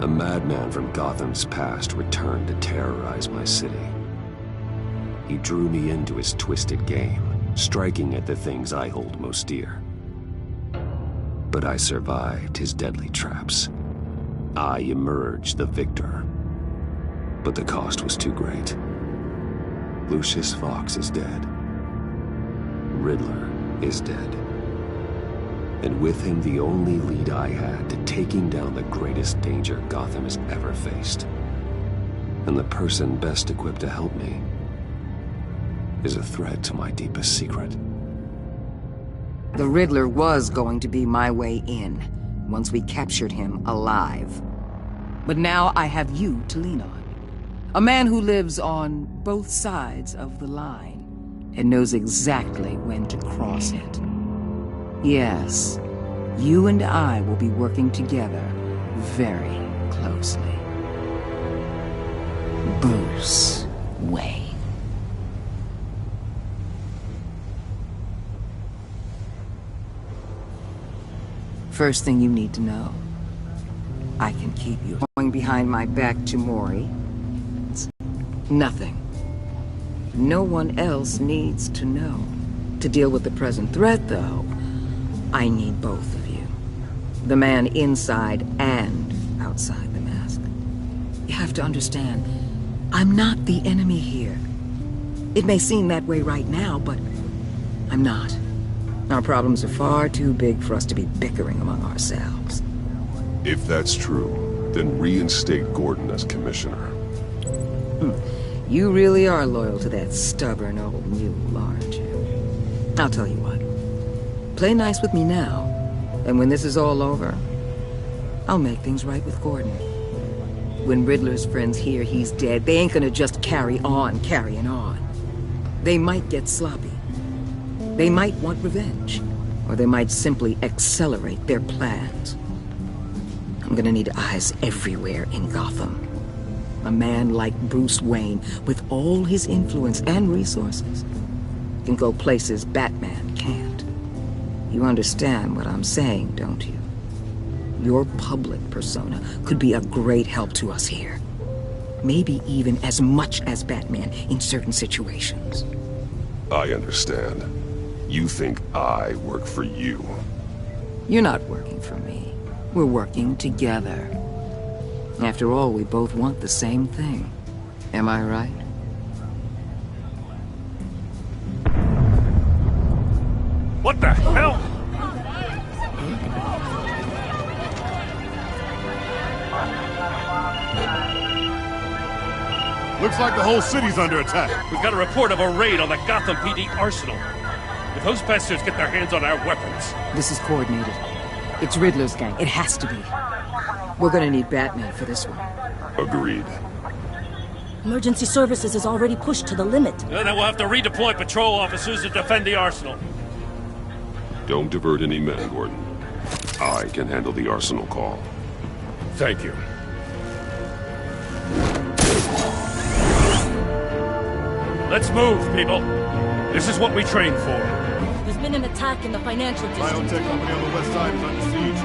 A madman from Gotham's past returned to terrorize my city. He drew me into his twisted game, striking at the things I hold most dear. But I survived his deadly traps. I emerged the victor. But the cost was too great. Lucius Fox is dead. Riddler is dead. And with him the only lead I had to taking down the greatest danger Gotham has ever faced. And the person best equipped to help me is a threat to my deepest secret. The Riddler was going to be my way in, once we captured him alive. But now I have you to lean on. A man who lives on both sides of the line, and knows exactly when to cross it. Yes, you and I will be working together very closely. Bruce Wayne. First thing you need to know, I can keep you going behind my back to Mori. It's nothing. No one else needs to know. To deal with the present threat, though, I need both of you. The man inside and outside the mask. You have to understand, I'm not the enemy here. It may seem that way right now, but I'm not. Our problems are far too big for us to be bickering among ourselves. If that's true, then reinstate Gordon as commissioner. You really are loyal to that stubborn old mule, aren't you? I'll tell you what. Play nice with me now, and when this is all over, I'll make things right with Gordon. When Riddler's friends hear he's dead, they ain't gonna just carry on carrying on. They might get sloppy. They might want revenge, or they might simply accelerate their plans. I'm gonna need eyes everywhere in Gotham. A man like Bruce Wayne, with all his influence and resources, can go places Batman can't. You understand what I'm saying, don't you? Your public persona could be a great help to us here. Maybe even as much as Batman in certain situations. I understand. You think I work for you. You're not working for me. We're working together. After all, we both want the same thing. Am I right? What the hell? Looks like the whole city's under attack. We've got a report of a raid on the Gotham PD arsenal. If those bastards get their hands on our weapons... This is coordinated. It's Riddler's gang. It has to be. We're gonna need Batman for this one. Agreed. Emergency services is already pushed to the limit. Then we'll have to redeploy patrol officers to defend the arsenal. Don't divert any men, Gordon. I can handle the arsenal call. Thank you. Let's move, people. This is what we trained for. There's been an attack in the financial district. Biotech company on the west side is under siege.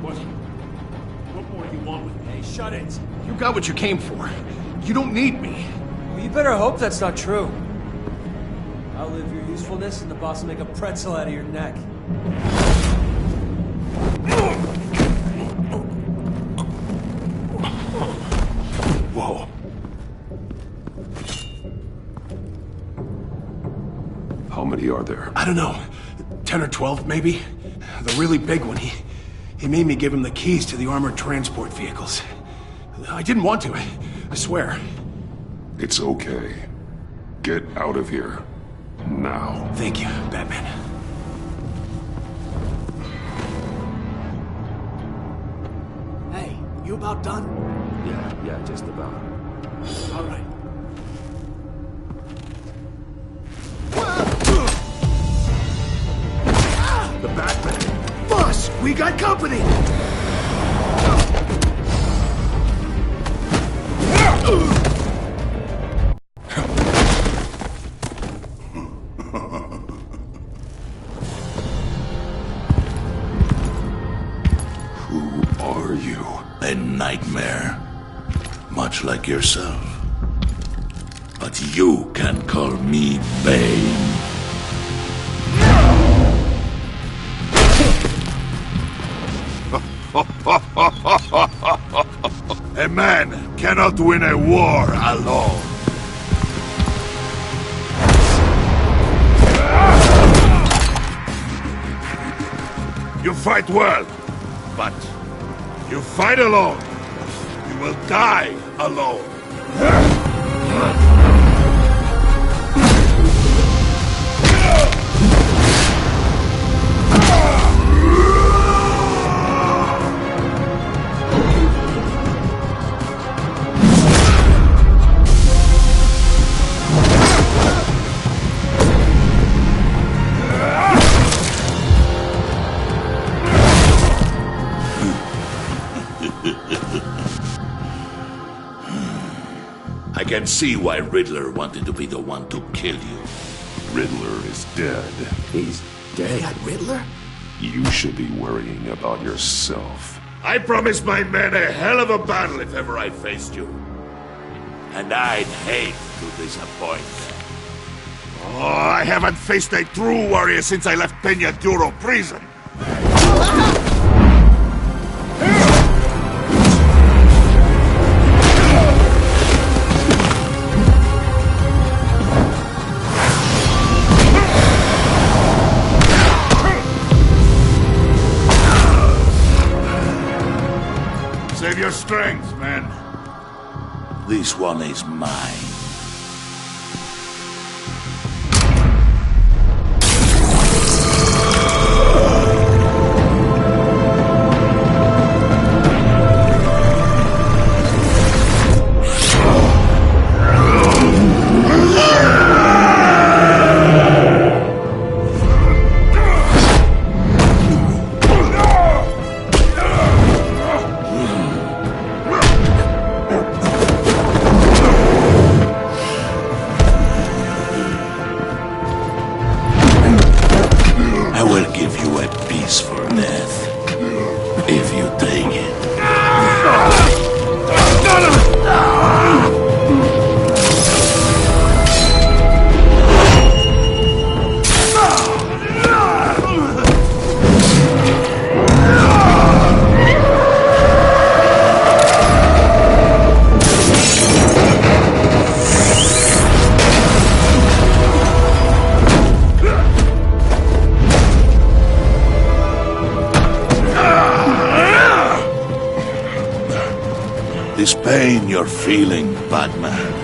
What more do you want with me? Hey, shut it! You got what you came for. You don't need me. Well, you better hope that's not true. Outlive your usefulness, and the boss will make a pretzel out of your neck. Whoa. How many are there? I don't know. 10 or 12, maybe? The really big one, he made me give him the keys to the armored transport vehicles. I didn't want to, I swear. It's okay. Get out of here. Now. Thank you, Batman. Hey, you about done? Yeah, just about. All right. The Batman! Boss, we got company! Who are you? A nightmare. Much like yourself. But you can call me Bane. A man cannot win a war alone. You fight well, but you fight alone. You will die alone. I can see why Riddler wanted to be the one to kill you. Riddler is dead. He's dead. Riddler? You should be worrying about yourself. I promised my men a hell of a battle if ever I faced you. And I'd hate to disappoint them. Oh, I haven't faced a true warrior since I left Peña Duro prison. Save your strength, man. This one is mine. This pain you're feeling, Batman.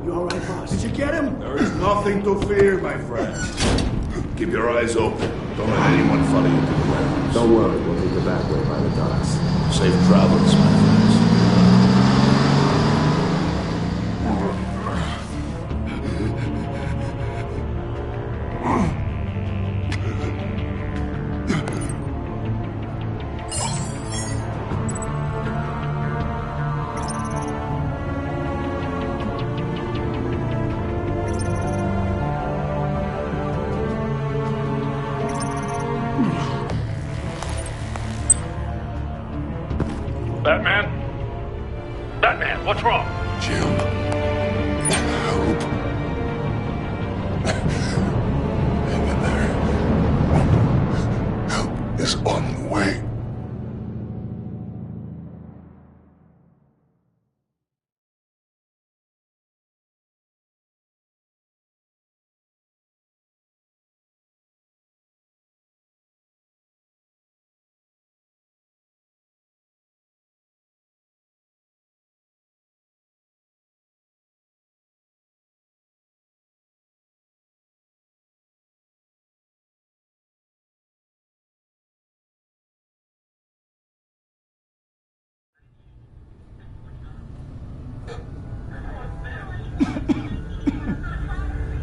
You all right, boss? Did you get him? There is nothing to fear, my friend. Keep your eyes open. Don't let anyone follow you to the warehouse. Don't worry, we'll take the back way by the docks. Safe travels, my friends. Batman? Batman, what's wrong? Jim. Hope. Hang in there. Help is on the way.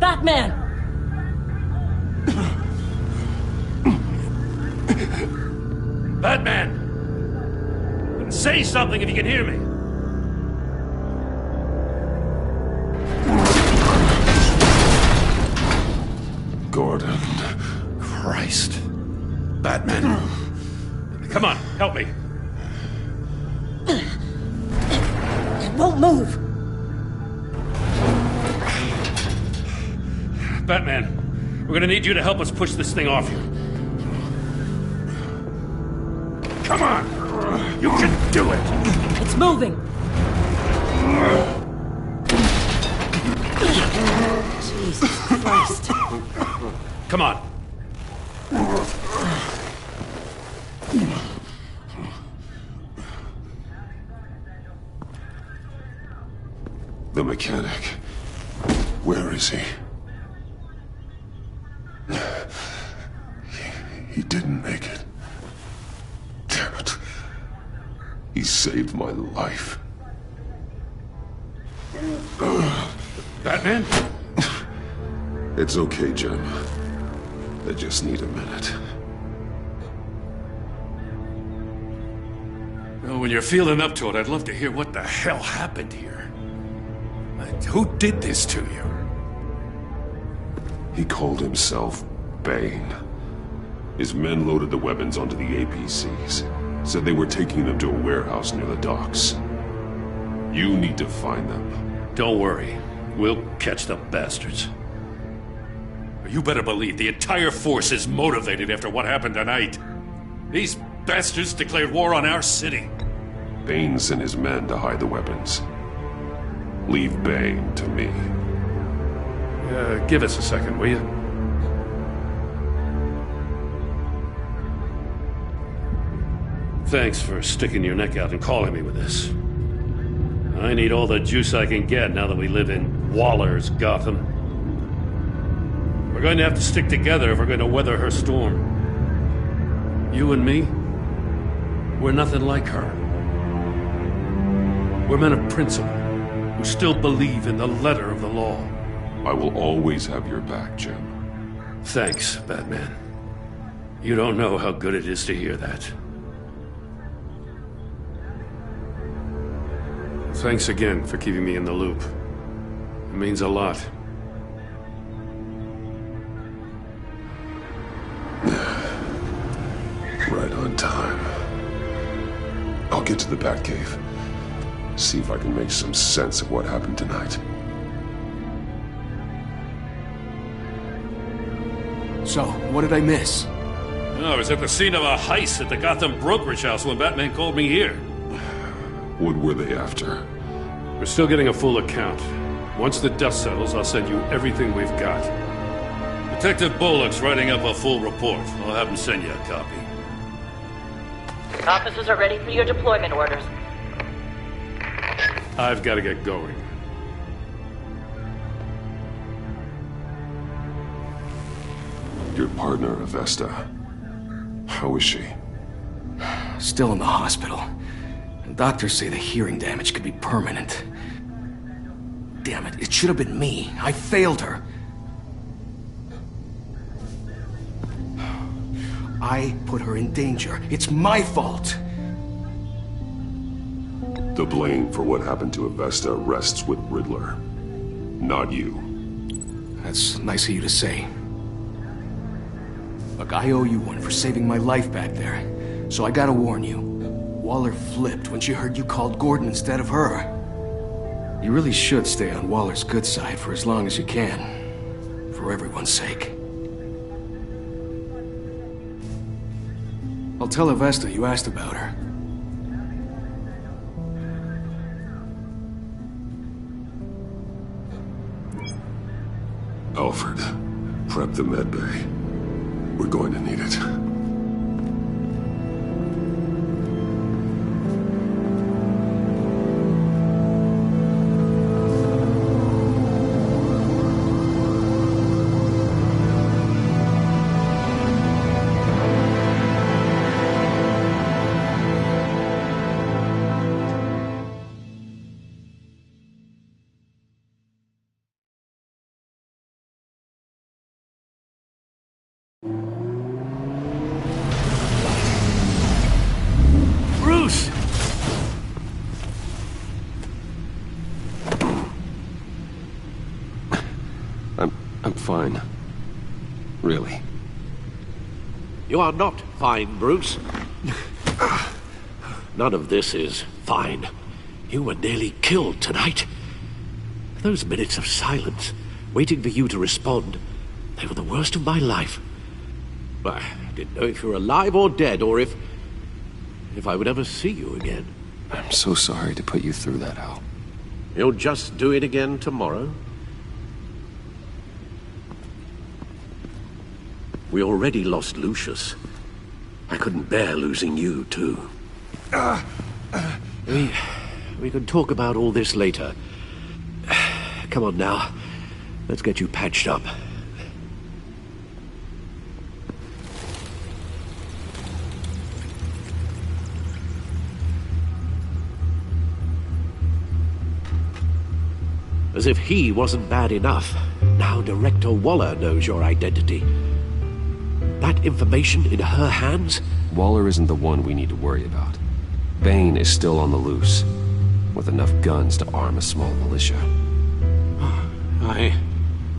Batman! Batman! Say something if you can hear me. Gordon. Christ. Batman. Come on, help me. It won't move! Batman, we're gonna need you to help us push this thing off you. Come on! You can do it! It's moving! Jesus Christ. Come on. The mechanic. Where is he? He didn't make it. Damn it. He saved my life. Batman? It's okay, Jim. I just need a minute. Well, when you're feeling up to it, I'd love to hear what the hell happened here. Who did this to you? He called himself Bane. His men loaded the weapons onto the APCs. Said they were taking them to a warehouse near the docks. You need to find them. Don't worry. We'll catch the bastards. You better believe the entire force is motivated after what happened tonight. These bastards declared war on our city. Bane sent his men to hide the weapons. Leave Bane to me. Give us a second, will you? Thanks for sticking your neck out and calling me with this. I need all the juice I can get now that we live in Waller's Gotham. We're going to have to stick together if we're going to weather her storm. You and me, we're nothing like her. We're men of principle who still believe in the letter of the law. I will always have your back, Jim. Thanks, Batman. You don't know how good it is to hear that. Thanks again for keeping me in the loop. It means a lot. Right on time. I'll get to the Batcave. See if I can make some sense of what happened tonight. So, what did I miss? I was at the scene of a heist at the Gotham brokerage house when Batman called me here. What were they after? We're still getting a full account. Once the dust settles, I'll send you everything we've got. Detective Bullock's writing up a full report. I'll have him send you a copy. Officers are ready for your deployment orders. I've got to get going. Your partner, Avesta. How is she? Still in the hospital. Doctors say the hearing damage could be permanent. Damn it, it should have been me. I failed her. I put her in danger. It's my fault. The blame for what happened to Avesta rests with Riddler, not you. That's nice of you to say. Look, I owe you one for saving my life back there. So I gotta warn you. Waller flipped when she heard you called Gordon instead of her. You really should stay on Waller's good side for as long as you can. For everyone's sake. I'll tell Avesta you asked about her. Alfred, prep the med bay. We're going to need it. I'm fine. Really. You are not fine, Bruce. None of this is fine. You were nearly killed tonight. Those minutes of silence, waiting for you to respond, they were the worst of my life. I didn't know if you were alive or dead, or if I would ever see you again. I'm so sorry to put you through that, Al. You'll just do it again tomorrow? We already lost Lucius. I couldn't bear losing you, too. We can talk about all this later. Come on now. Let's get you patched up. As if he wasn't bad enough, now Director Waller knows your identity. That information in her hands? Waller isn't the one we need to worry about. Bane is still on the loose, with enough guns to arm a small militia. I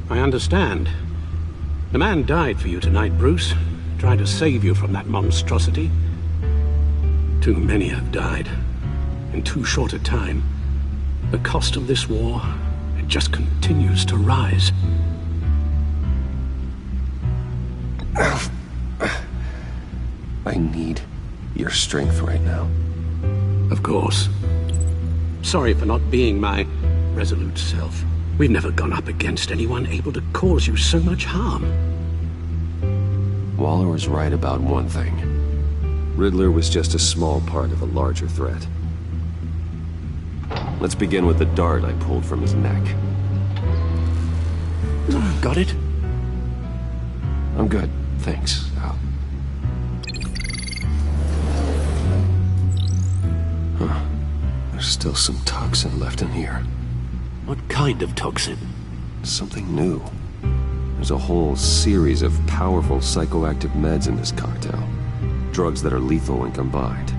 understand. The man died for you tonight, Bruce. Trying to save you from that monstrosity. Too many have died. In too short a time. The cost of this war, it just continues to rise. I need your strength right now. Of course. Sorry for not being my resolute self. We've never gone up against anyone able to cause you so much harm. Waller was right about one thing. Riddler was just a small part of a larger threat. Let's begin with the dart I pulled from his neck. Got it? I'm good, thanks, Al. Huh. There's still some toxin left in here. What kind of toxin? Something new. There's a whole series of powerful psychoactive meds in this cocktail. Drugs that are lethal when combined.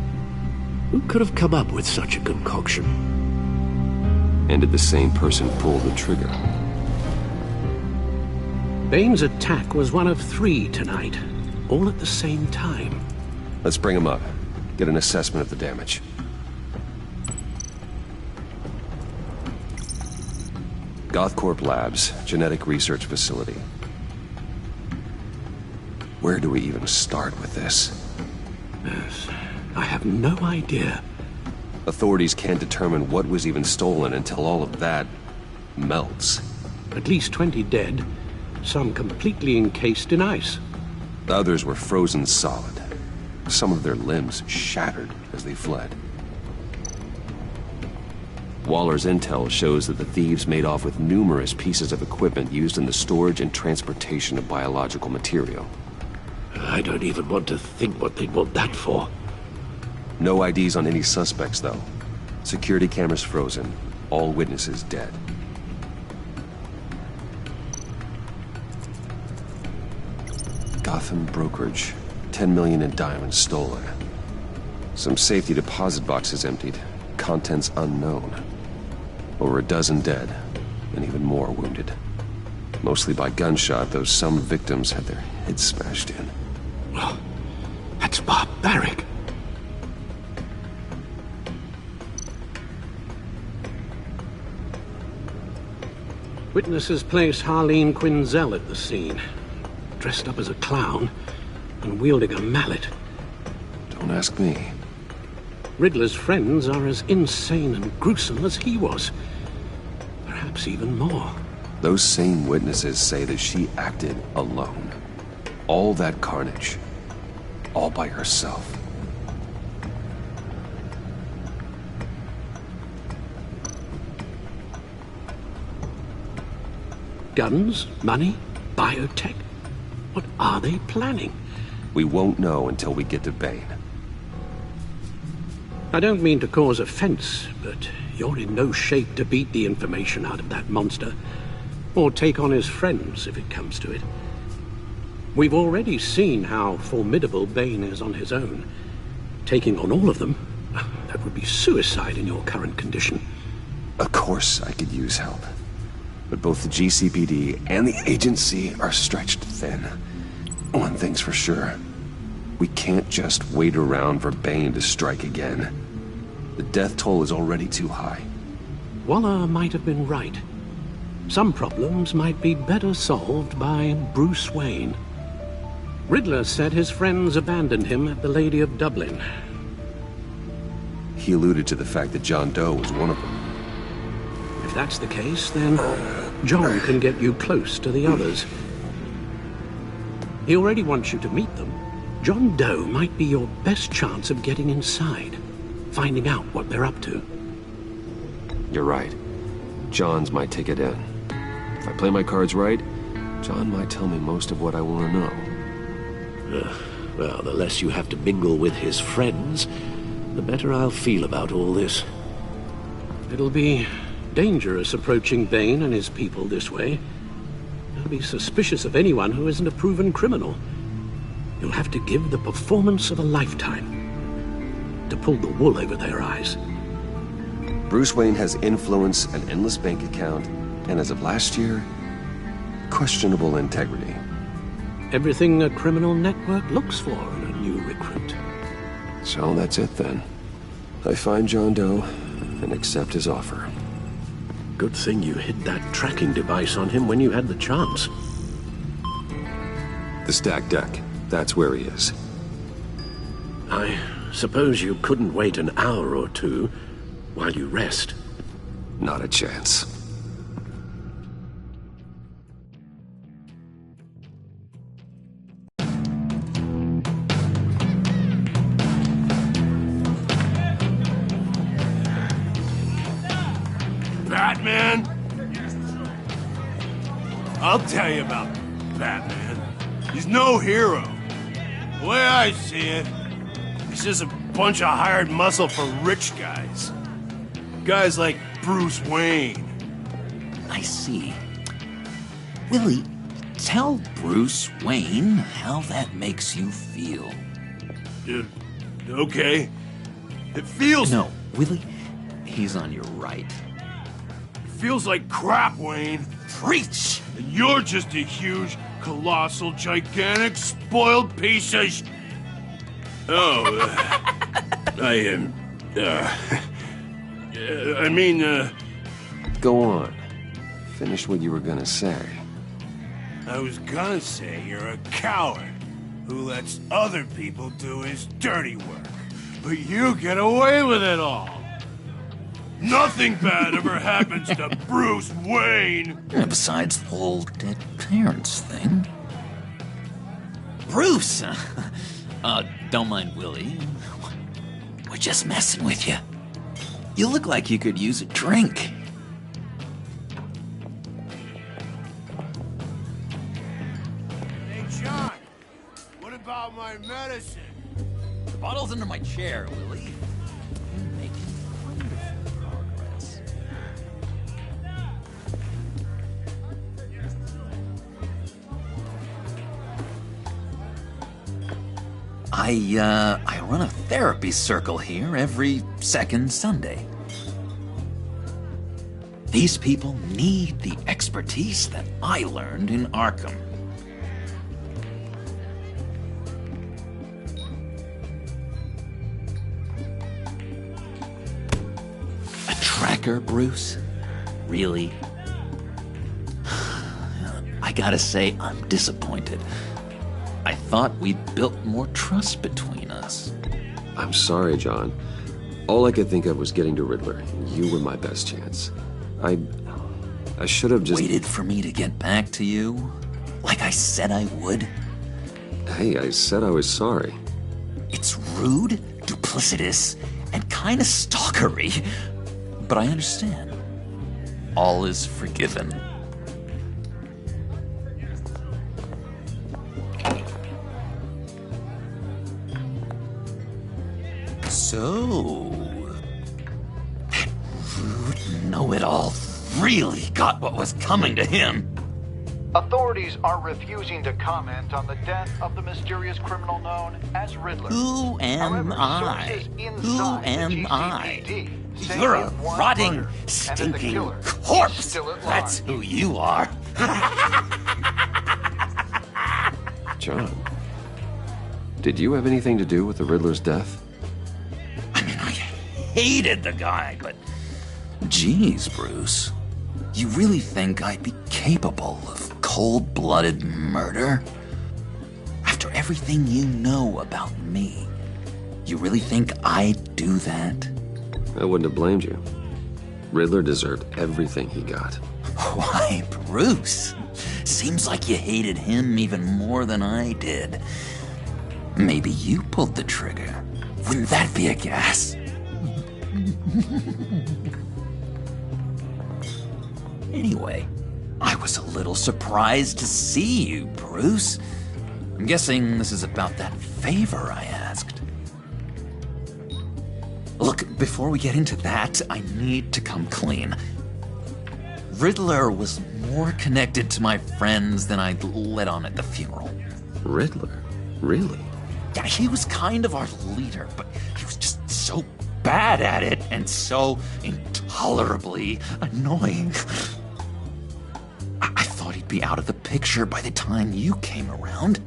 Who could have come up with such a concoction? And did the same person pull the trigger? Bane's attack was one of 3 tonight, all at the same time. Let's bring him up. Get an assessment of the damage. Gothcorp Labs, genetic research facility. Where do we even start with this? Yes, I have no idea. Authorities can't determine what was even stolen until all of that melts. At least 20 dead, some completely encased in ice. Others were frozen solid. Some of their limbs shattered as they fled. Waller's intel shows that the thieves made off with numerous pieces of equipment used in the storage and transportation of biological material. I don't even want to think what they'd want that for. No IDs on any suspects, though. Security cameras frozen. All witnesses dead. Gotham brokerage. 10 million in diamonds stolen. Some safety deposit boxes emptied. Contents unknown. Over a dozen dead, and even more wounded. Mostly by gunshot, though some victims had their heads smashed in. Well, that's barbaric. Witnesses place Harleen Quinzel at the scene, dressed up as a clown and wielding a mallet. Don't ask me. Riddler's friends are as insane and gruesome as he was. Perhaps even more. Those same witnesses say that she acted alone. All that carnage. All by herself. Guns? Money? Biotech? What are they planning? We won't know until we get to Bane. I don't mean to cause offense, but you're in no shape to beat the information out of that monster. Or take on his friends, if it comes to it. We've already seen how formidable Bane is on his own. Taking on all of them, that would be suicide in your current condition. Of course I could use help. But both the GCPD and the agency are stretched thin. One thing's for sure. We can't just wait around for Bane to strike again. The death toll is already too high. Waller might have been right. Some problems might be better solved by Bruce Wayne. Riddler said his friends abandoned him at the Lady of Dublin. He alluded to the fact that John Doe was one of them. If that's the case, then John can get you close to the others. He already wants you to meet them. John Doe might be your best chance of getting inside, finding out what they're up to. You're right. John's my ticket in. If I play my cards right, John might tell me most of what I want to know. Well, the less you have to mingle with his friends, the better I'll feel about all this. It'll be dangerous approaching Bane and his people this way. They'll be suspicious of anyone who isn't a proven criminal. You'll have to give the performance of a lifetime to pull the wool over their eyes. Bruce Wayne has influence, an endless bank account, and as of last year, questionable integrity. Everything a criminal network looks for in a new recruit. So that's it then. I find John Doe and accept his offer. Good thing you hid that tracking device on him when you had the chance. The stacked deck. That's where he is. I suppose you couldn't wait an hour or two while you rest. Not a chance. Batman? I'll tell you about Batman. He's no hero. The way I see it, he's just a bunch of hired muscle for rich guys. Guys like Bruce Wayne. I see. Willie, tell Bruce Wayne how that makes you feel. Okay. It feels... No, Willie, he's on your right. It feels like crap, Wayne. Preach! And you're just a huge, colossal, gigantic, spoiled piece of Go on. Finish what you were gonna say. I was gonna say you're a coward who lets other people do his dirty work. But you get away with it all. Nothing bad ever happens to Bruce Wayne. Besides the whole dead parents thing. Bruce! Don't mind Willie. We're just messing with you. You look like you could use a drink. Hey, John, what about my medicine? The bottle's under my chair, Willie. You're making wonderful progress. I run a therapy circle here every second Sunday. These people need the expertise that I learned in Arkham. A tracker, Bruce? Really? I gotta say, I'm disappointed. I thought we'd built more trust between us. I'm sorry, John. All I could think of was getting to Riddler. You were my best chance. I should have just... Waited for me to get back to you? Like I said I would? Hey, I said I was sorry. It's rude, duplicitous, and kinda stalkery. But I understand. All is forgiven. So, that rude know-it-all really got what was coming to him. Authorities are refusing to comment on the death of the mysterious criminal known as Riddler. Who am However, I? sources Who inside the am I? GCPD say You're a he was rotting, murdered, and that the stinking killer is corpse. still at That's large. who you are. John, did you have anything to do with the Riddler's death? Hated the guy, but... Geez, Bruce. You really think I'd be capable of cold-blooded murder? After everything you know about me, you really think I'd do that? I wouldn't have blamed you. Riddler deserved everything he got. Why, Bruce? Seems like you hated him even more than I did. Maybe you pulled the trigger. Wouldn't that be a gas? Anyway, I was a little surprised to see you, Bruce. I'm guessing this is about that favor I asked. Look, before we get into that, I need to come clean. Riddler was more connected to my friends than I'd let on at the funeral. Riddler? Really? Yeah, he was kind of our leader, but he was just so bad at it and so intolerably annoying. I thought he'd be out of the picture by the time you came around.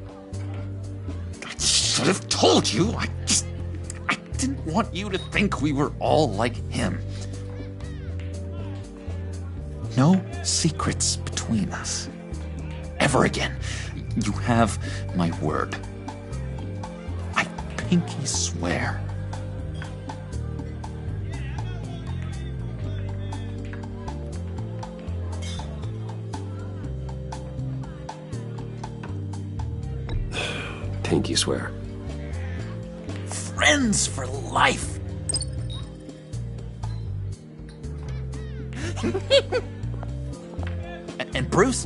I should have told you. I didn't want you to think we were all like him. No secrets between us. Ever again. You have my word. I pinky swear. Pinky swear. Friends for life. And Bruce,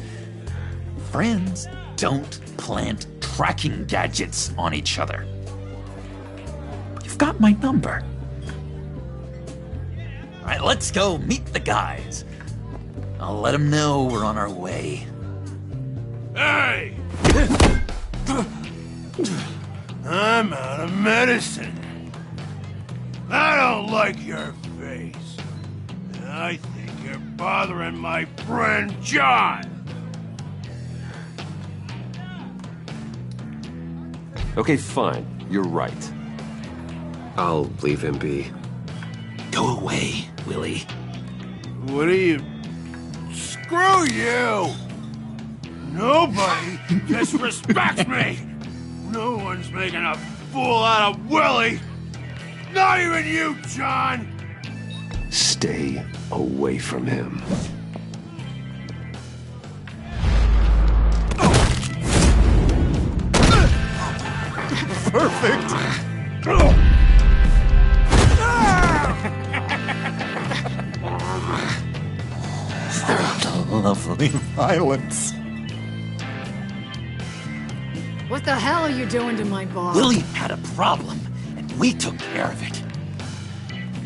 friends don't plant tracking gadgets on each other. You've got my number. All right, let's go meet the guys. I'll let them know we're on our way. Hey! I'm out of medicine. I don't like your face. I think you're bothering my friend John. Okay, fine. You're right. I'll leave him be. Go away, Willie. What are you... Screw you! Nobody disrespects me! No one's making a fool out of Willie! Not even you, John! Stay away from him. Perfect! lovely violence. What the hell are you doing to my bar? William had a problem, and we took care of it.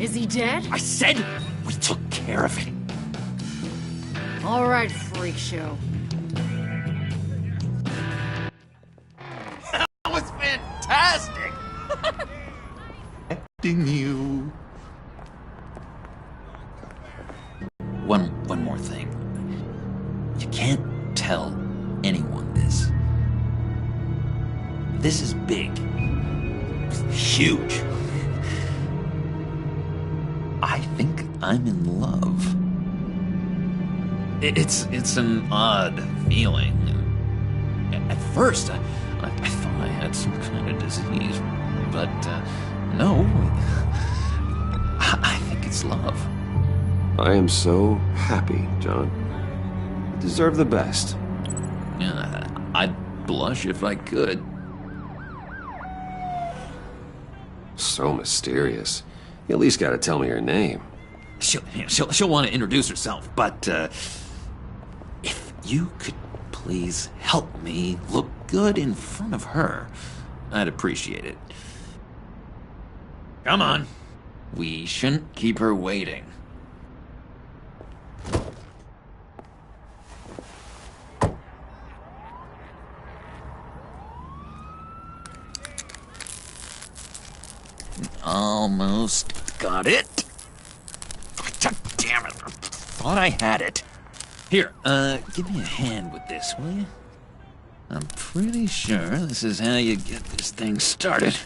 Is he dead? I said we took care of it. All right, freak show. That was fantastic! Acting you. One more thing. You can't tell anyone this. This is big. Huge. I think I'm in love. It's an odd feeling. At first, I thought I had some kind of disease, but no. I think it's love. I am so happy, John. You deserve the best. Yeah, I'd blush if I could. So mysterious. You at least gotta tell me her name. She'll want to introduce herself, but if you could please help me look good in front of her, I'd appreciate it. Come on. We shouldn't keep her waiting. Almost got it. God damn it. I thought I had it. Here, give me a hand with this, will you? I'm pretty sure this is how you get this thing started.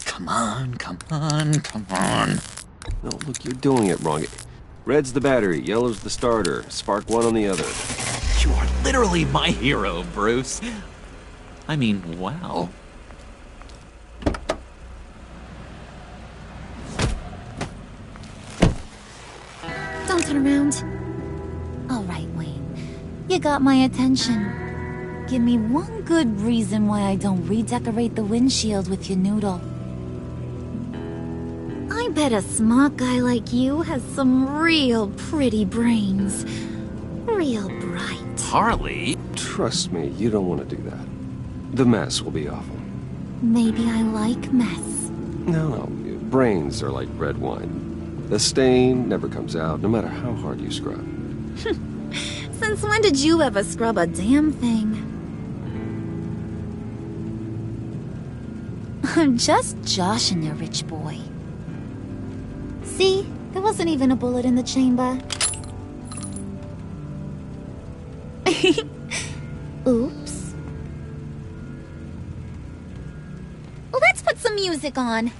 Come on, come on, come on. No, look, you're doing it wrong. Red's the battery, yellow's the starter, spark one on the other. You are literally my hero, Bruce. I mean, wow. Don't turn around. All right, Wayne. You got my attention. Give me one good reason why I don't redecorate the windshield with your noodle. I bet a smart guy like you has some real pretty brains. Real bright. Harley? Trust me, you don't want to do that. The mess will be awful. Maybe I like mess. No, brains are like red wine. The stain never comes out, no matter how hard you scrub. Since when did you ever scrub a damn thing? I'm just joshing you, rich boy. See? There wasn't even a bullet in the chamber. Oops. Well, let's put some music on.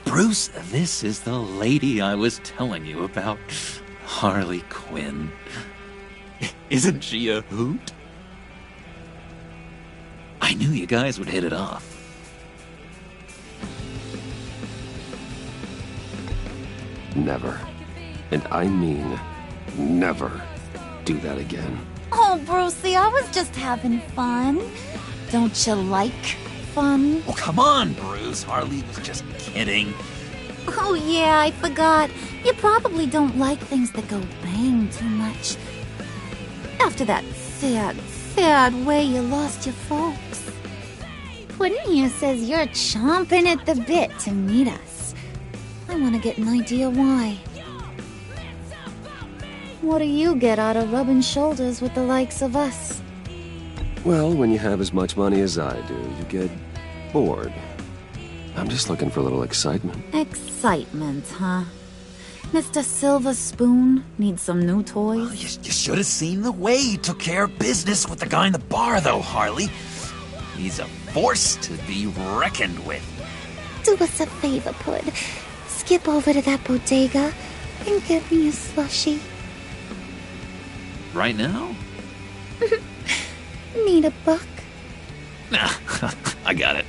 Bruce, this is the lady I was telling you about. Harley Quinn. Isn't she a hoot? I knew you guys would hit it off. Never. And I mean never do that again. Oh, Brucey, I was just having fun. Don't you like fun? Oh, come on, Bruce. Harley was just kidding. Oh, yeah, I forgot. You probably don't like things that go bang too much. After that sad way you lost your folks. Puddin' here says you're chomping at the bit to meet us. I want to get an idea why. What do you get out of rubbing shoulders with the likes of us? Well, when you have as much money as I do, you get bored. I'm just looking for a little excitement. Excitement, huh? Mr. Silver Spoon needs some new toys? Well, you should have seen the way he took care of business with the guy in the bar, though, Harley. He's a force to be reckoned with. Do us a favor, Pud. Skip over to that bodega and get me a slushie. Right now? Need a buck? Nah, I got it.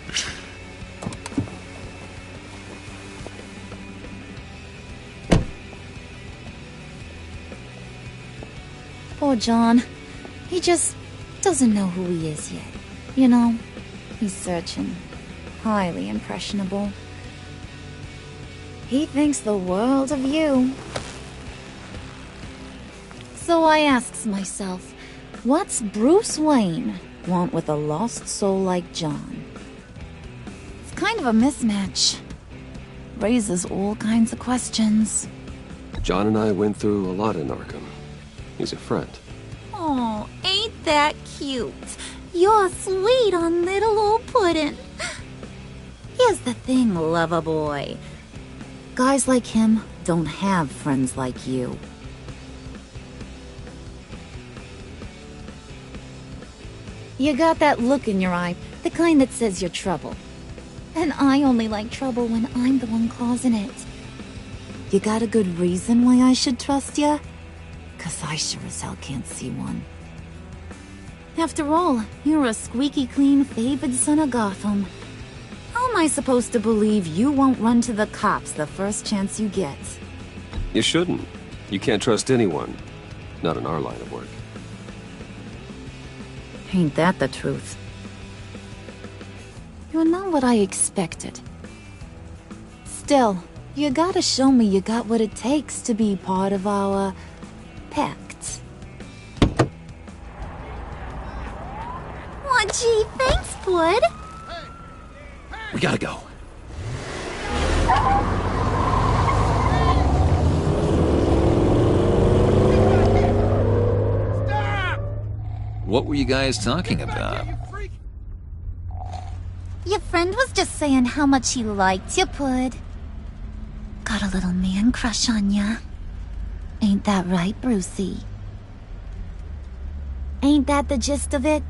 Poor John. He just doesn't know who he is yet. You know, he's searching. Highly impressionable. He thinks the world of you. So I asks myself, what's Bruce Wayne want with a lost soul like John? It's kind of a mismatch. Raises all kinds of questions. John and I went through a lot in Arkham. He's a friend. Oh, ain't that cute? You're sweet on little old puddin'. Here's the thing, lover boy. Guys like him don't have friends like you. You got that look in your eye, the kind that says you're trouble. And I only like trouble when I'm the one causing it. You got a good reason why I should trust you? 'Cause I sure as hell can't see one. After all, you're a squeaky clean favored son of Gotham. How am I supposed to believe you won't run to the cops the first chance you get? You shouldn't. You can't trust anyone. Not in our line of work. Ain't that the truth? You're not what I expected. Still, you gotta show me you got what it takes to be part of our pact. Aw, gee, thanks, Bud. We gotta go. What were you guys talking about? Your friend was just saying how much he liked you, Bud. Got a little man crush on ya. Ain't that right, Brucey? Ain't that the gist of it?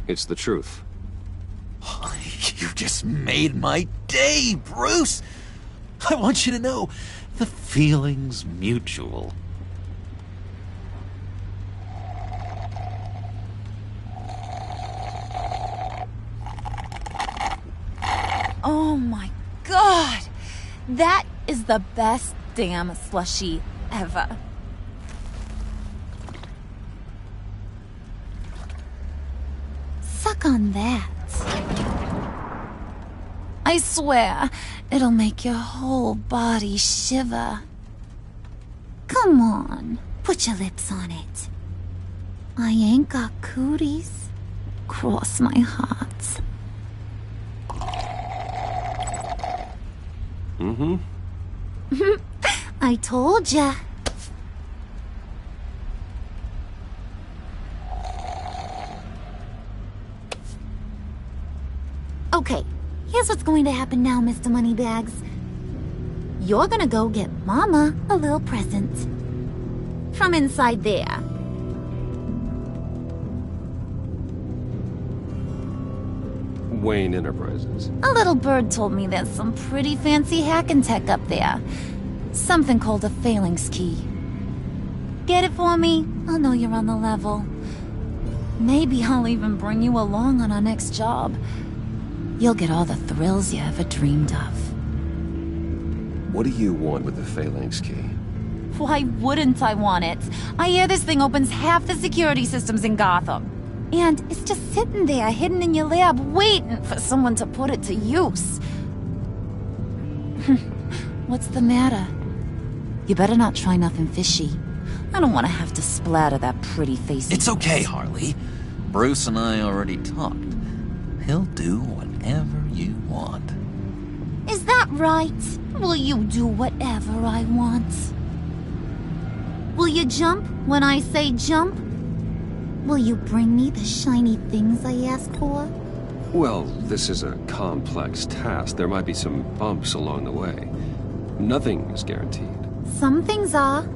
It's the truth. You just made my day, Bruce! I want you to know, the feeling's mutual. Oh my god! That is the best damn slushie ever. Suck on that. I swear, it'll make your whole body shiver. Come on, put your lips on it. I ain't got cooties. Cross my heart. Mm-hmm. I told ya. Okay, here's what's going to happen now, Mr. Moneybags. You're gonna go get Mama a little present. From inside there. Wayne Enterprises. A little bird told me there's some pretty fancy hacking tech up there. Something called a phalanx key. Get it for me? I'll know you're on the level. Maybe I'll even bring you along on our next job. You'll get all the thrills you ever dreamed of. What do you want with the phalanx key? Why wouldn't I want it? I hear this thing opens half the security systems in Gotham. And it's just sitting there, hidden in your lab, waiting for someone to put it to use. What's the matter? You better not try nothing fishy. I don't want to have to splatter that pretty face. It's okay, Harley. Bruce and I already talked. He'll do whatever you want. Is that right? Will you do whatever I want? Will you jump when I say jump? Will you bring me the shiny things I ask for? Well, this is a complex task. There might be some bumps along the way. Nothing is guaranteed. Some things are.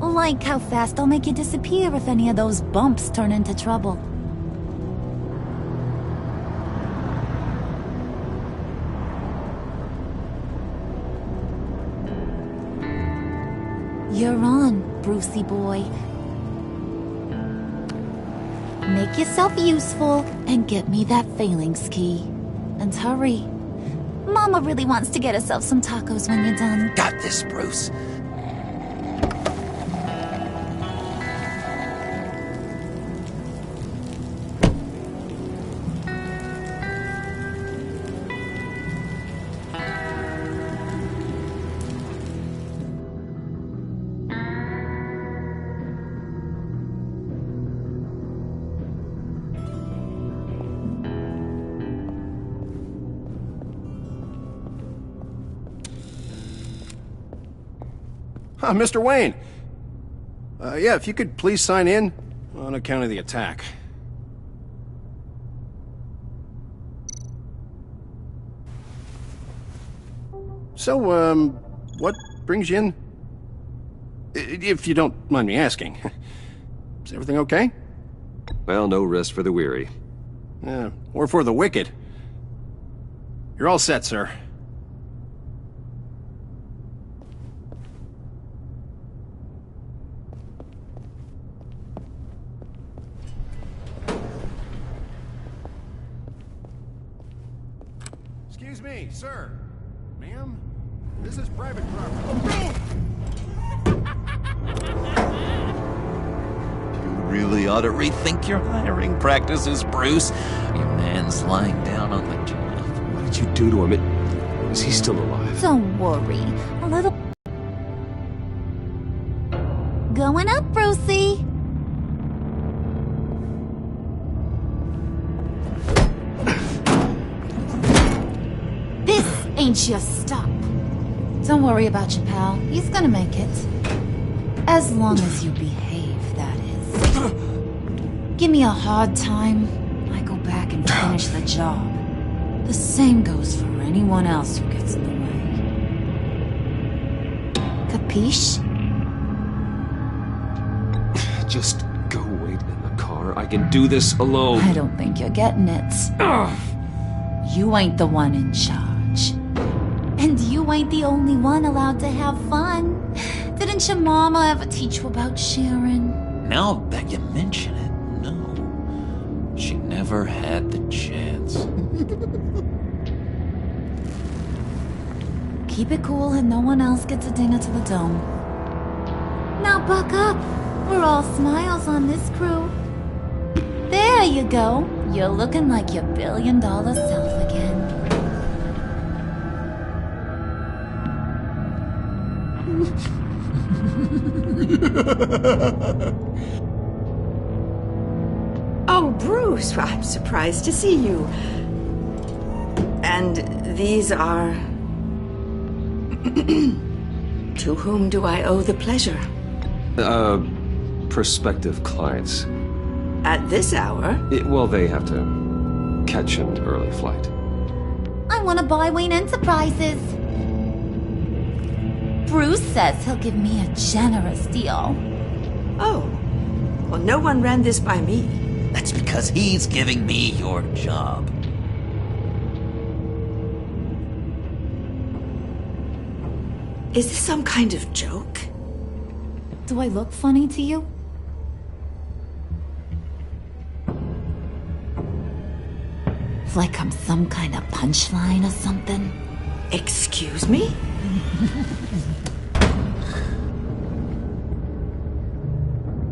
Like how fast I'll make you disappear if any of those bumps turn into trouble. You're on, Brucey boy. Make yourself useful and get me that phalanx key. And hurry. Mama really wants to get herself some tacos when you're done. Got this, Bruce. Mr. Wayne. Yeah, if you could please sign in on account of the attack. So, what brings you in? If you don't mind me asking. Is everything okay? Well, no rest for the weary. Yeah, or for the wicked. You're all set, sir. Excuse me, sir. Ma'am? This is private property. You really ought to rethink your hiring practices, Bruce. Your man's lying down on the job. What did you do to him? Is he still alive? Don't worry. A little... Going up, Brucey. This ain't your stop. Don't worry about your pal. He's gonna make it. As long as you behave, that is. Give me a hard time, I go back and finish the job. The same goes for anyone else who gets in the way. Capiche? Just go wait in the car. I can do this alone. I don't think you're getting it. You ain't the one in charge. And you ain't the only one allowed to have fun. Didn't your mama ever teach you about sharing? Now that you mention it, no. She never had the chance. Keep it cool and no one else gets a dinger to the dome. Now buck up. We're all smiles on this crew. There you go. You're looking like your billion-dollar self again. Oh, Bruce, I'm surprised to see you. And these are... To whom do I owe the pleasure? Prospective clients. At this hour? Well, they have to catch an early flight. I want to buy Wayne Enterprises. Bruce says he'll give me a generous deal. Oh. Well, no one ran this by me. That's because he's giving me your job. Is this some kind of joke? Do I look funny to you? Like I'm some kind of punchline or something? Excuse me?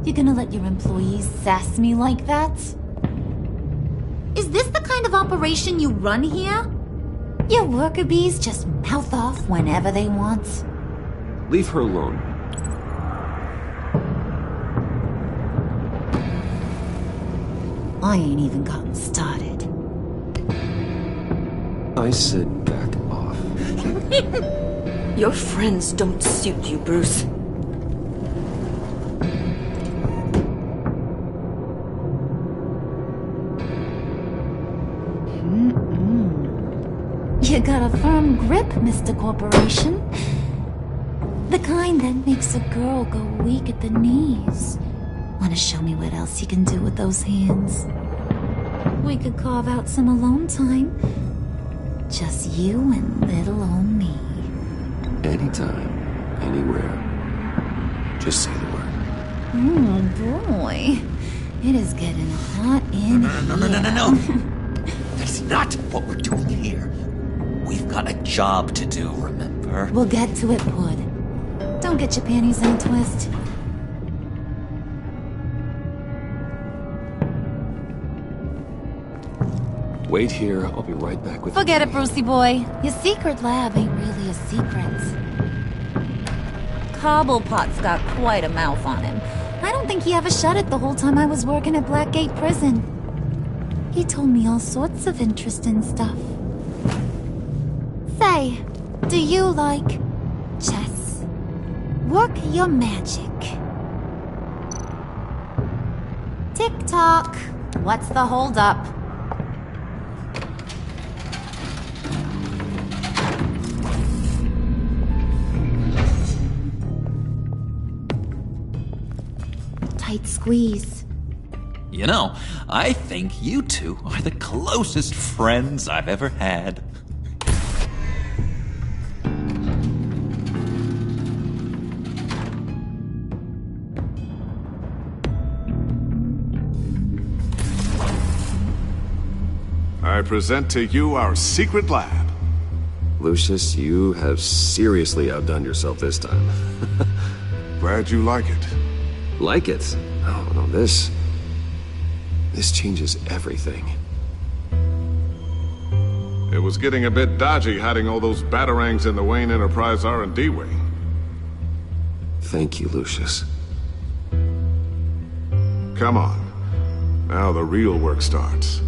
You gonna let your employees sass me like that? Is this the kind of operation you run here? Your worker bees just mouth off whenever they want? Leave her alone. I ain't even gotten started. I said back off. Your friends don't suit you, Bruce. You got a firm grip, Mr. Corporation. The kind that makes a girl go weak at the knees. Wanna show me what else you can do with those hands? We could carve out some alone time. Just you and little old me. Anytime, anywhere. Just say the word. Oh boy. It is getting hot in here. No. That's not what we're doing here. We've got a job to do, remember? We'll get to it, Pud. Don't get your panties in a twist. Wait here, I'll be right back with Forget it, Brucey boy. Your secret lab ain't really a secret. Cobblepot's got quite a mouth on him. I don't think he ever shut it the whole time I was working at Blackgate Prison. He told me all sorts of interesting stuff. Say, do you like chess? Work your magic. Tick-tock. What's the holdup? Tight squeeze. You know, I think you two are the closest friends I've ever had. I present to you our secret lab. Lucius, you have seriously outdone yourself this time. Glad you like it. Like it? Oh, no, this changes everything. It was getting a bit dodgy hiding all those batarangs in the Wayne Enterprise R&D wing. Thank you, Lucius. Come on. Now the real work starts.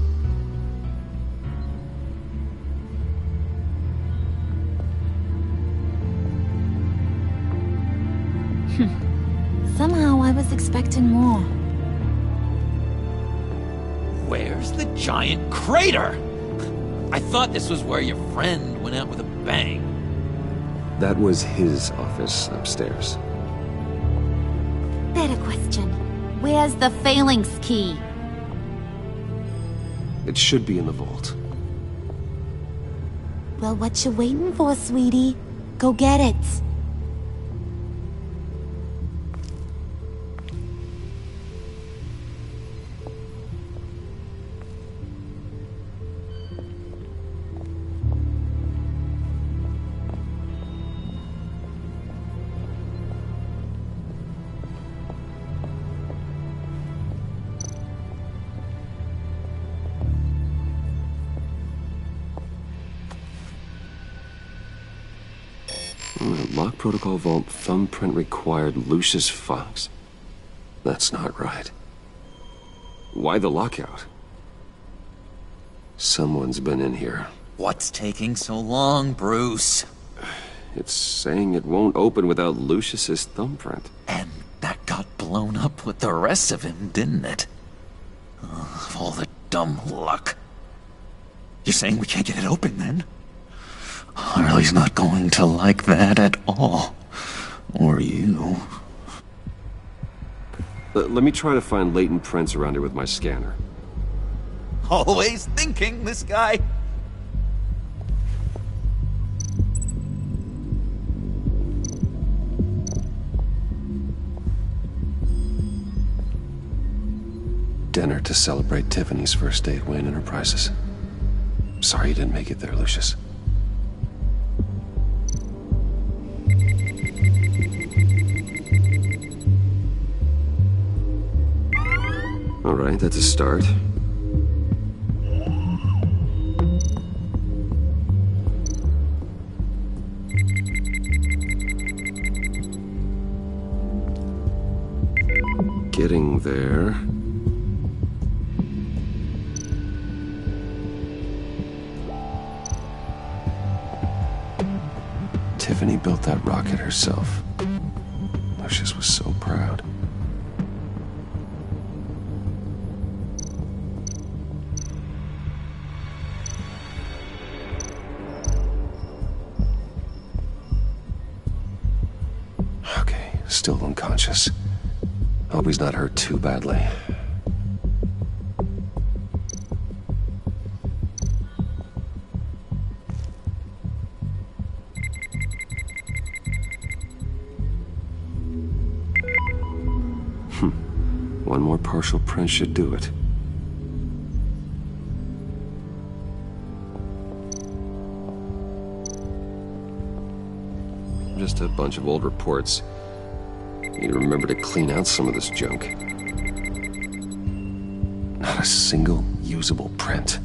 Somehow I was expecting more. Where's the giant crater? I thought this was where your friend went out with a bang. That was his office upstairs. Better question. Where's the phalanx key? It should be in the vault. Well, what you waiting for, sweetie? Go get it. Lock protocol vault thumbprint required Lucius Fox. That's not right. Why the lockout? Someone's been in here. What's taking so long, Bruce? It's saying it won't open without Lucius's thumbprint. And that got blown up with the rest of him, didn't it? Of all the dumb luck. You're saying we can't get it open, then? Harley's not going to like that at all. Or you. Let me try to find latent prints around here with my scanner. Always thinking, this guy. Dinner to celebrate Tiffany's first day at Wayne Enterprises. Sorry you didn't make it there, Lucius. All right, that's a start. Getting there. Tiffany built that rocket herself. Lucius was so proud. Still unconscious. Hope he's not hurt too badly. One more partial print should do it. Just a bunch of old reports. Need to remember to clean out some of this junk. Not a single usable print.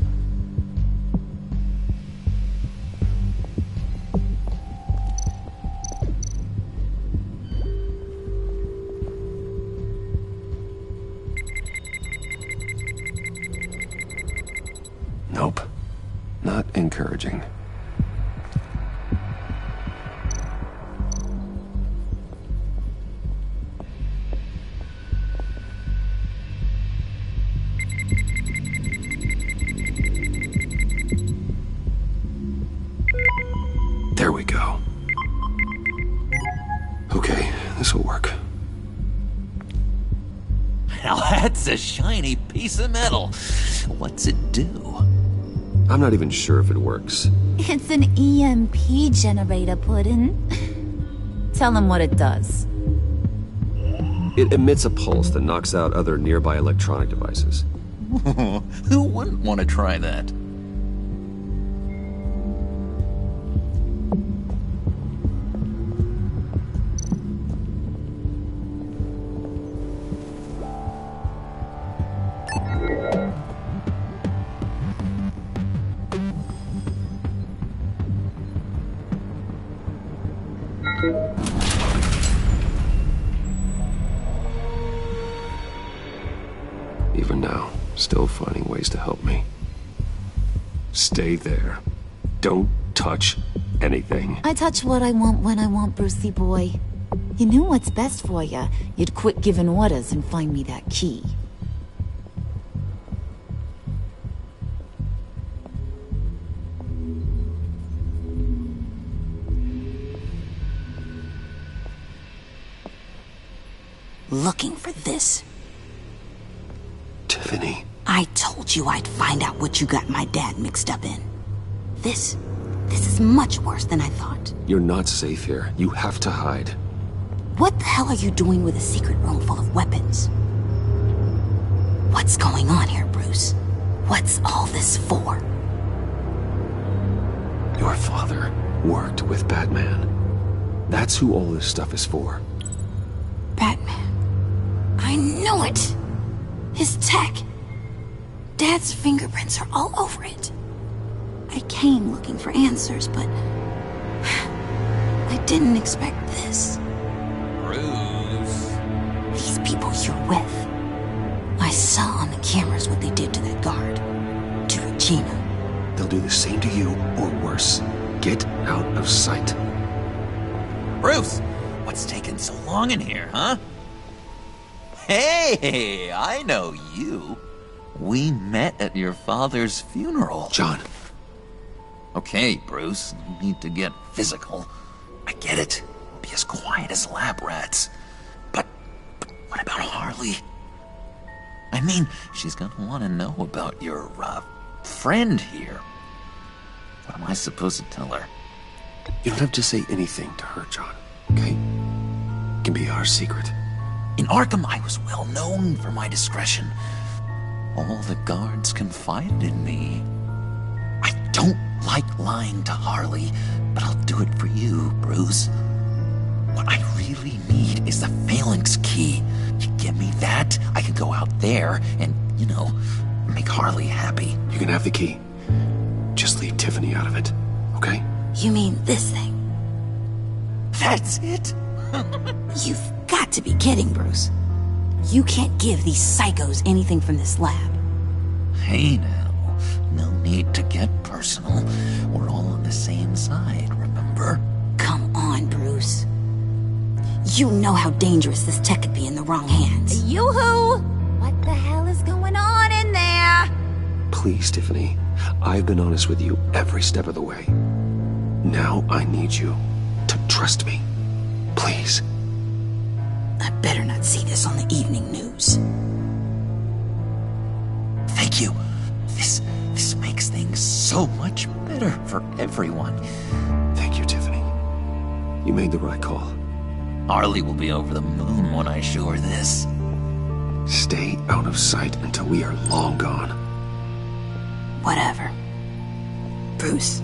Nope. Not encouraging. It's a shiny piece of metal. What's it do? I'm not even sure if it works. It's an EMP generator, Puddin'. Tell him what it does. It emits a pulse that knocks out other nearby electronic devices. Who wouldn't want to try that? Even now, still finding ways to help me. Stay there. Don't touch anything. I touch what I want when I want, Brucey boy. You knew what's best for you. You'd quit giving orders and find me that key. Looking for this. Tiffany. I told you I'd find out what you got my dad mixed up in. This is much worse than I thought. You're not safe here. You have to hide. What the hell are you doing with a secret room full of weapons? What's going on here, Bruce? What's all this for? Your father worked with Batman. That's who all this stuff is for. Batman. I knew it! His tech. Dad's fingerprints are all over it. I came looking for answers, but I didn't expect this. Bruce. These people you're with. I saw on the cameras what they did to that guard. To Regina. They'll do the same to you, or worse. Get out of sight. Bruce, what's taking so long in here, huh? Hey, I know you. We met at your father's funeral. John. Okay, Bruce, no need to get physical. I get it. We'll be as quiet as lab rats. But what about Harley? I mean, she's gonna want to know about your, friend here. What am I supposed to tell her? You don't have to say anything to her, John, okay? It can be our secret. In Arkham, I was well known for my discretion. All the guards confided in me. I don't like lying to Harley, but I'll do it for you, Bruce. What I really need is the phalanx key. You give me that, I can go out there and, make Harley happy. You can have the key. Just leave Tiffany out of it, okay? You mean this thing? That's it? You've got to be kidding, Bruce. You can't give these psychos anything from this lab. Hey now, no need to get personal. We're all on the same side, remember? Come on, Bruce. You know how dangerous this tech could be in the wrong hands. Yoo-hoo! What the hell is going on in there? Please, Tiffany. I've been honest with you every step of the way. Now I need you to trust me. Please. I better not see this on the evening news. Thank you. This makes things so much better for everyone. Thank you, Tiffany. You made the right call. Harley will be over the moon when I show her this. Stay out of sight until we are long gone. Whatever. Bruce.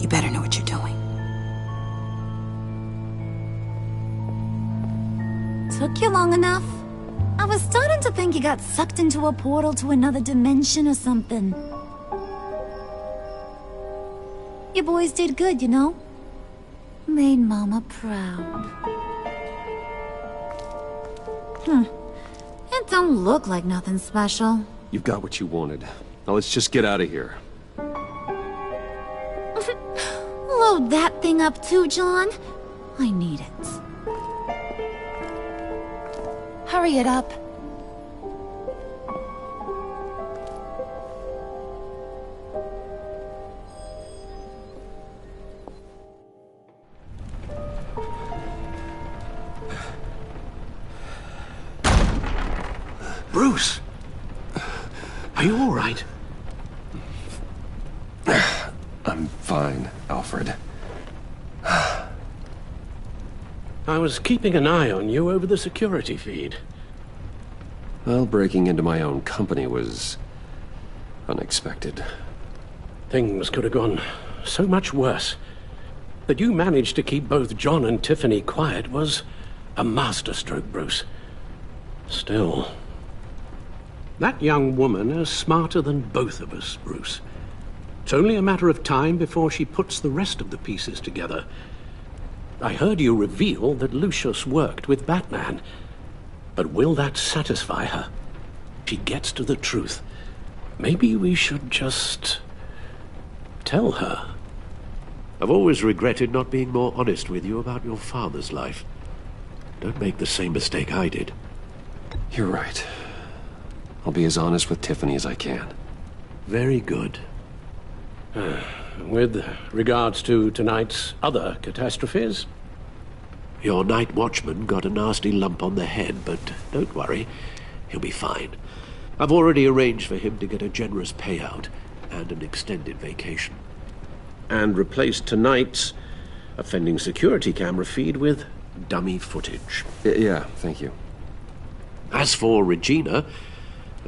You better know what you're doing. Took you long enough? I was starting to think you got sucked into a portal to another dimension or something. You boys did good, you know? Made Mama proud. It don't look like nothing special. You've got what you wanted. Now let's just get out of here. Load that thing up too, John. I need it. Hurry it up. Are you all right? I'm fine, Alfred. I was keeping an eye on you over the security feed. Well, breaking into my own company was unexpected. Things could have gone so much worse. That you managed to keep both John and Tiffany quiet was a masterstroke, Bruce. Still, that young woman is smarter than both of us, Bruce. It's only a matter of time before she puts the rest of the pieces together. I heard you reveal that Lucius worked with Batman. But will that satisfy her? She gets to the truth. Maybe we should just tell her. I've always regretted not being more honest with you about your father's life. Don't make the same mistake I did. You're right. I'll be as honest with Tiffany as I can. Very good. With regards to tonight's other catastrophes? Your night watchman got a nasty lump on the head, but don't worry. He'll be fine. I've already arranged for him to get a generous payout and an extended vacation. And replaced tonight's offending security camera feed with dummy footage. Yeah, thank you. As for Regina,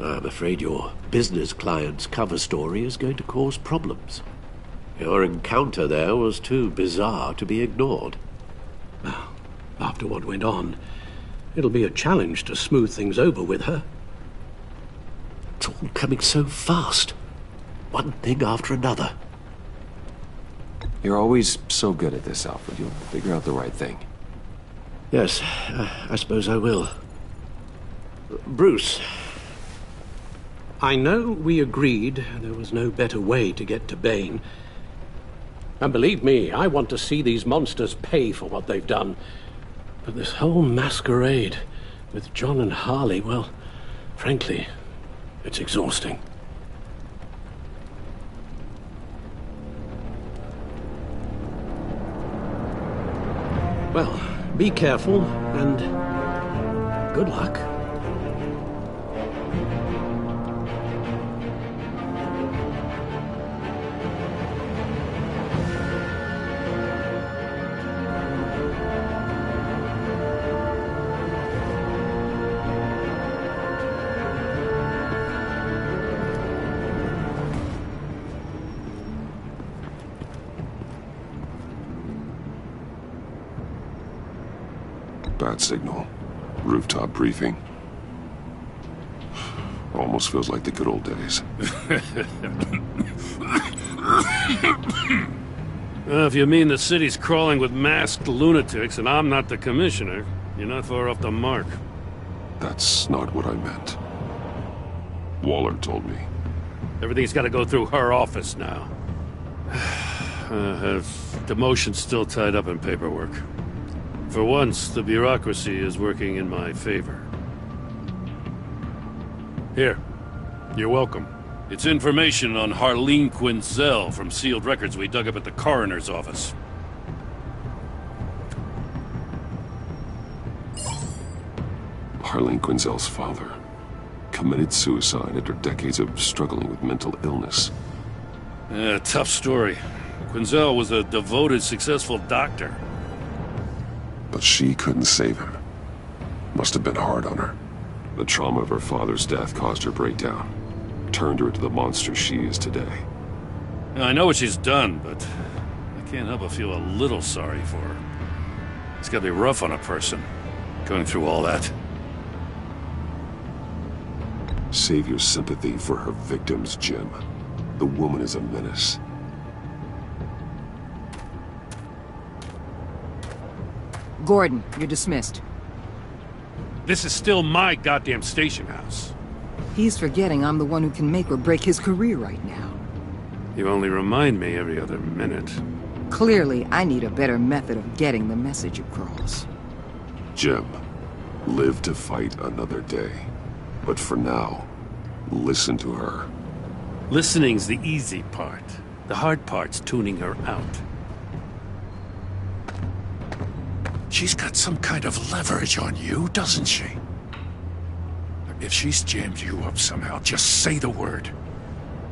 I'm afraid your business client's cover story is going to cause problems. Your encounter there was too bizarre to be ignored. Well, after what went on, it'll be a challenge to smooth things over with her. It's all coming so fast. One thing after another. You're always so good at this, Alfred. You'll figure out the right thing. Yes, I suppose I will. Bruce. I know we agreed there was no better way to get to Bane. And believe me, I want to see these monsters pay for what they've done. But this whole masquerade with John and Harley, well, frankly, it's exhausting. Well, be careful, and good luck. Bat signal. Rooftop briefing. Almost feels like the good old days. If you mean the city's crawling with masked lunatics and I'm not the commissioner, you're not far off the mark. That's not what I meant. Waller told me. Everything's got to go through her office now. Demotion's still tied up in paperwork. For once, the bureaucracy is working in my favor. Here. You're welcome. It's information on Harleen Quinzel from sealed records we dug up at the coroner's office. Harleen Quinzel's father committed suicide after decades of struggling with mental illness. Yeah, tough story. Quinzel was a devoted, successful doctor. But she couldn't save him. Must have been hard on her. The trauma of her father's death caused her breakdown. Turned her into the monster she is today. I know what she's done, but I can't help but feel a little sorry for her. It's gotta be rough on a person, going through all that. Save your sympathy for her victims, Jim. The woman is a menace. Gordon, you're dismissed. This is still my goddamn station house. He's forgetting I'm the one who can make or break his career right now. You only remind me every other minute. Clearly, I need a better method of getting the message across. Jim, live to fight another day. But for now, listen to her. Listening's the easy part. The hard part's tuning her out. She's got some kind of leverage on you, doesn't she? If she's jammed you up somehow, just say the word.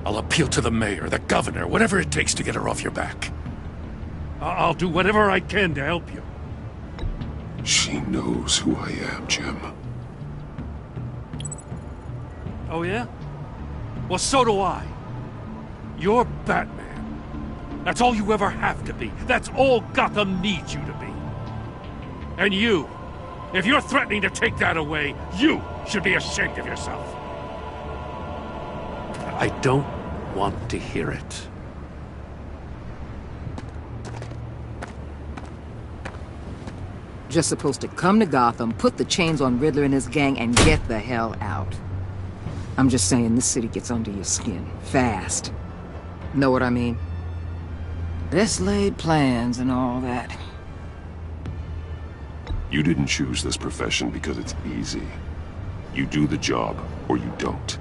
I'll appeal to the mayor, the governor, whatever it takes to get her off your back. I'll do whatever I can to help you. She knows who I am, Jim. Oh, yeah? Well, so do I. You're Batman. That's all you ever have to be. That's all Gotham needs you to be. And you, if you're threatening to take that away, you should be ashamed of yourself. I don't want to hear it. Just supposed to come to Gotham, put the chains on Riddler and his gang, and get the hell out. I'm just saying, this city gets under your skin. Fast. Know what I mean? Best laid plans and all that. You didn't choose this profession because it's easy. You do the job, or you don't.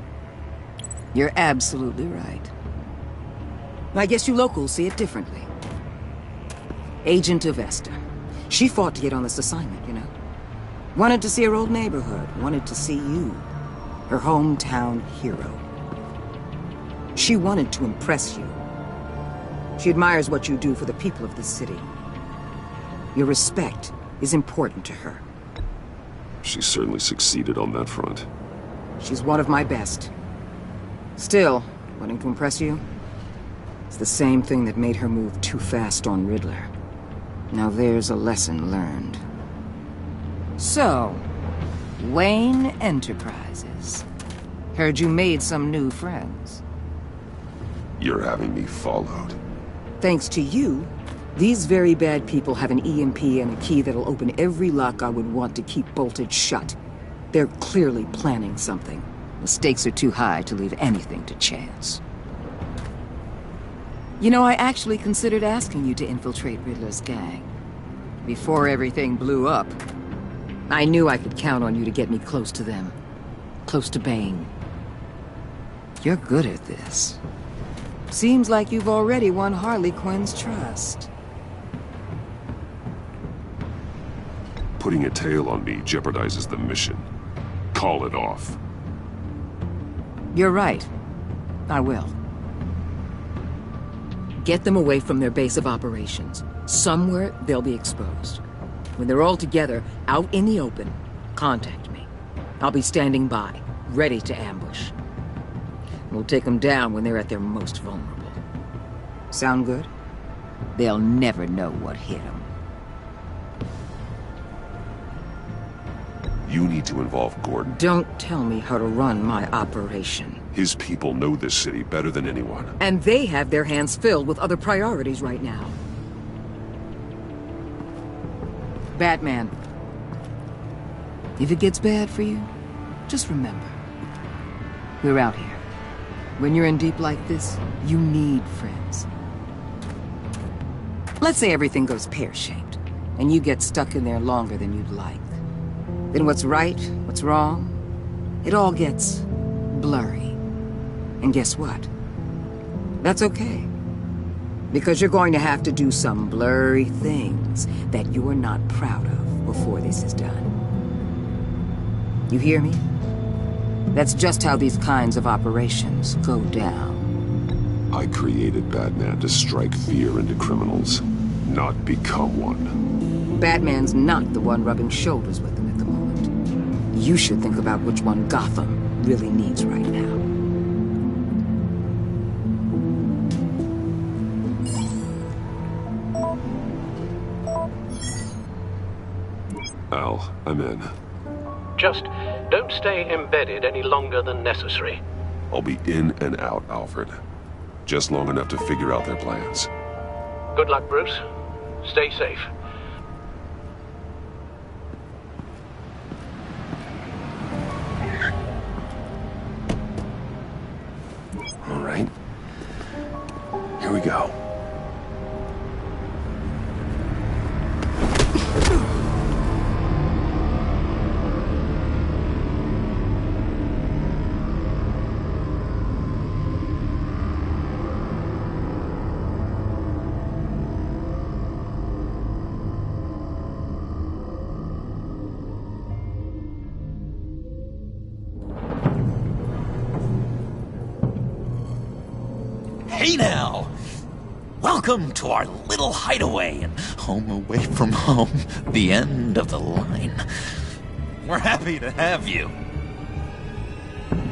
You're absolutely right. I guess you locals see it differently. Agent of Esther. She fought to get on this assignment, you know. Wanted to see her old neighborhood. Wanted to see you. Her hometown hero. She wanted to impress you. She admires what you do for the people of this city. Your respect is important to her. She certainly succeeded on that front. She's one of my best. Still, wanting to impress you? It's the same thing that made her move too fast on Riddler. Now there's a lesson learned. So, Wayne Enterprises. Heard you made some new friends. You're having me followed. Thanks to you, these very bad people have an EMP and a key that'll open every lock I would want to keep bolted shut. They're clearly planning something. The stakes are too high to leave anything to chance. You know, I actually considered asking you to infiltrate Riddler's gang. Before everything blew up, I knew I could count on you to get me close to them. Close to Bane. You're good at this. Seems like you've already won Harley Quinn's trust. Putting a tail on me jeopardizes the mission. Call it off. You're right. I will. Get them away from their base of operations. Somewhere they'll be exposed. When they're all together, out in the open, contact me. I'll be standing by, ready to ambush. We'll take them down when they're at their most vulnerable. Sound good? They'll never know what hit them. You need to involve Gordon. Don't tell me how to run my operation. His people know this city better than anyone. And they have their hands filled with other priorities right now. Batman. If it gets bad for you, just remember. We're out here. When you're in deep like this, you need friends. Let's say everything goes pear-shaped, and you get stuck in there longer than you'd like. Then what's right, what's wrong, it all gets blurry. And guess what? That's okay. Because you're going to have to do some blurry things that you're not proud of before this is done. You hear me? That's just how these kinds of operations go down. I created Batman to strike fear into criminals, not become one. Batman's not the one rubbing shoulders with them at the moment. You should think about which one Gotham really needs right now. Al, I'm in. Just don't stay embedded any longer than necessary. I'll be in and out, Alfred. Just long enough to figure out their plans. Good luck, Bruce. Stay safe. All right. Here we go. Hey now! Welcome to our little hideaway and home away from home, the end of the line. We're happy to have you.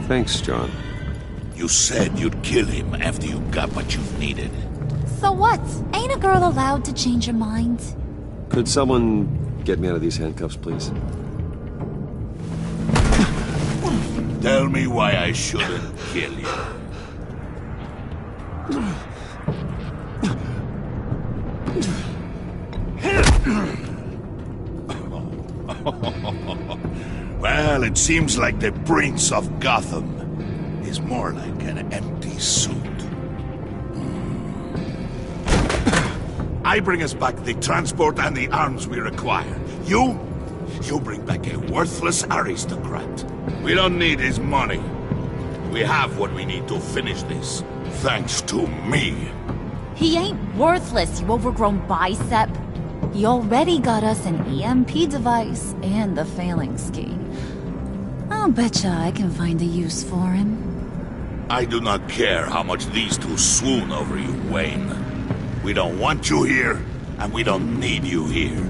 Thanks, John. You said you'd kill him after you got what you needed. So what? Ain't a girl allowed to change her mind? Could someone get me out of these handcuffs, please? Tell me why I shouldn't kill you. Well, it seems like the Prince of Gotham is more like an empty suit. I bring us back the transport and the arms we require. You bring back a worthless aristocrat. We don't need his money. We have what we need to finish this, thanks to me. He ain't worthless, you overgrown bicep. He already got us an EMP device and the phalanx key. I'll betcha I can find a use for him. I do not care how much these two swoon over you, Wayne. We don't want you here, and we don't need you here.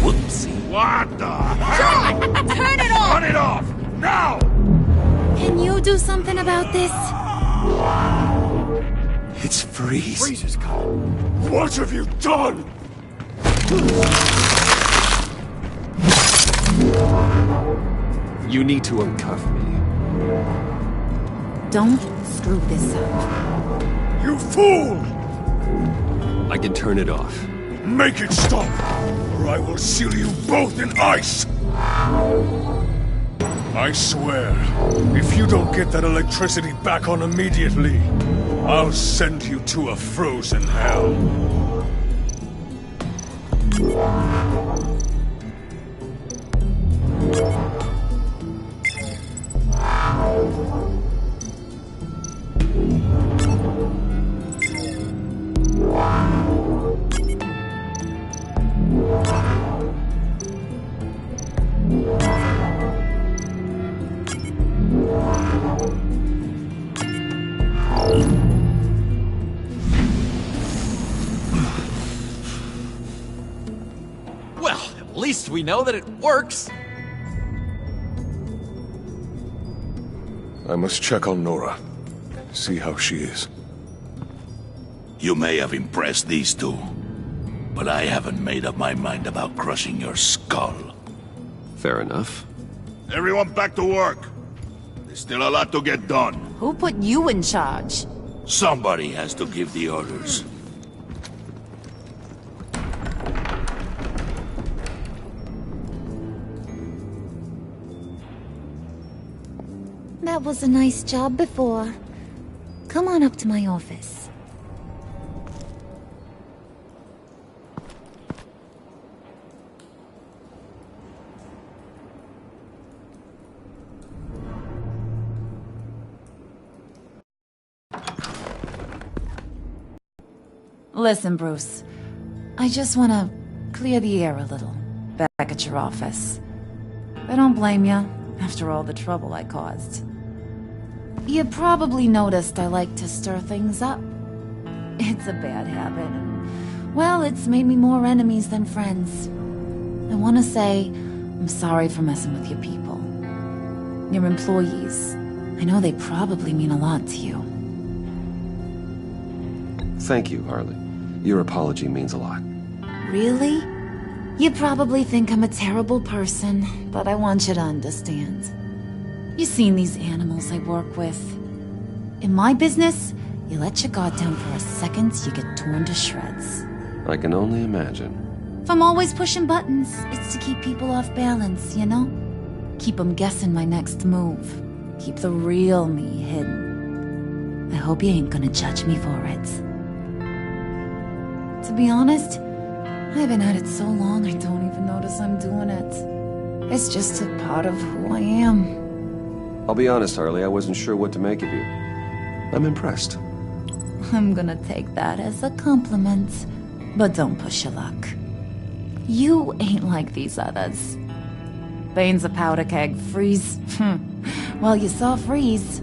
Whoopsie. What the John! Turn it off! Turn it off! Now! Can you do something about this? It's Freeze. Freeze is coming. What have you done? You need to uncuff me. Don't screw this up. You fool! I can turn it off. Make it stop, or I will seal you both in ice! I swear, if you don't get that electricity back on immediately, I'll send you to a frozen hell. Well, at least we know that it works. I must check on Nora. See how she is. You may have impressed these two, but I haven't made up my mind about crushing your skull. Fair enough. Everyone back to work. There's still a lot to get done. Who put you in charge? Somebody has to give the orders. That was a nice job before. Come on up to my office. Listen, Bruce. I just want to clear the air a little back at your office. I don't blame you, after all the trouble I caused. You probably noticed I like to stir things up. It's a bad habit, and, well, it's made me more enemies than friends. I want to say I'm sorry for messing with your people. Your employees. I know they probably mean a lot to you. Thank you, Harley. Your apology means a lot. Really? You probably think I'm a terrible person, but I want you to understand. You've seen these animals I work with. In my business, you let your guard down for a second, you get torn to shreds. I can only imagine. If I'm always pushing buttons, it's to keep people off balance, you know? Keep them guessing my next move. Keep the real me hidden. I hope you ain't gonna judge me for it. To be honest, I've been at it so long I don't even notice I'm doing it. It's just a part of who I am. I'll be honest, Harley, I wasn't sure what to make of you. I'm impressed. I'm gonna take that as a compliment. But don't push your luck. You ain't like these others. Bane's a powder keg, Freeze. Well, you saw Freeze.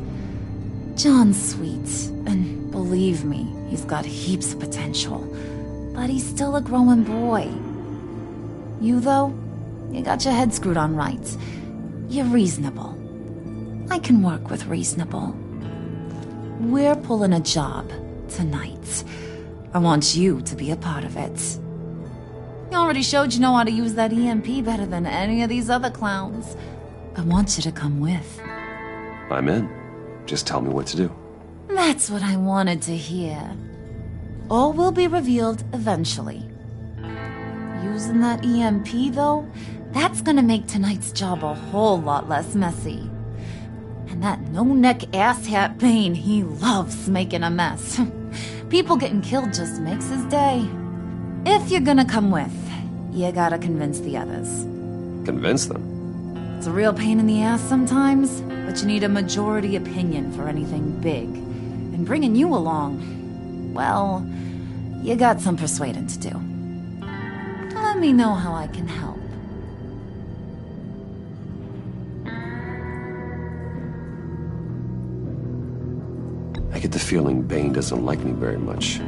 John's sweet, and believe me, he's got heaps of potential. But he's still a growing boy. You, though, you got your head screwed on right. You're reasonable. I can work with reasonable. We're pulling a job tonight. I want you to be a part of it. You already showed you know how to use that EMP better than any of these other clowns. I want you to come with. I'm in. Just tell me what to do. That's what I wanted to hear. All will be revealed eventually. Using that EMP, though, that's gonna make tonight's job a whole lot less messy. And that no-neck asshat Bane, he loves making a mess. People getting killed just makes his day. If you're gonna come with, you gotta convince the others. Convince them? It's a real pain in the ass sometimes, but you need a majority opinion for anything big. And bringing you along, well, you got some persuading to do. Let me know how I can help. I get the feeling Bane doesn't like me very much.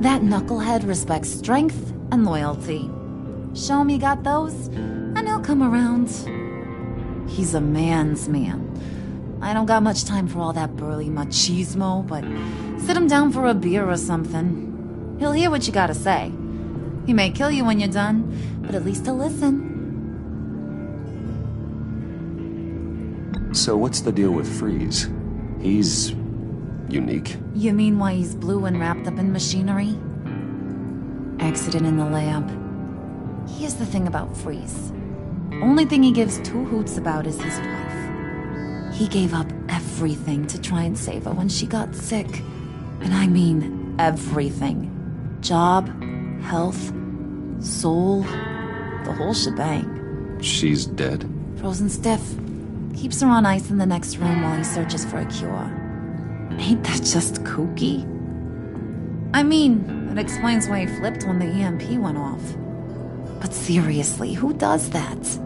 That knucklehead respects strength and loyalty. Show him you got those, and he'll come around. He's a man's man. I don't got much time for all that burly machismo, but sit him down for a beer or something. He'll hear what you gotta say. He may kill you when you're done, but at least he'll listen. So what's the deal with Freeze? He's unique. You mean why he's blue and wrapped up in machinery? Accident in the lab. Here's the thing about Freeze. Only thing he gives two hoots about is his wife. He gave up everything to try and save her when she got sick. And I mean everything. Job, health, soul, the whole shebang. She's dead? Frozen stiff. Keeps her on ice in the next room while he searches for a cure. Ain't that just kooky? I mean, it explains why he flipped when the EMP went off. But seriously, who does that?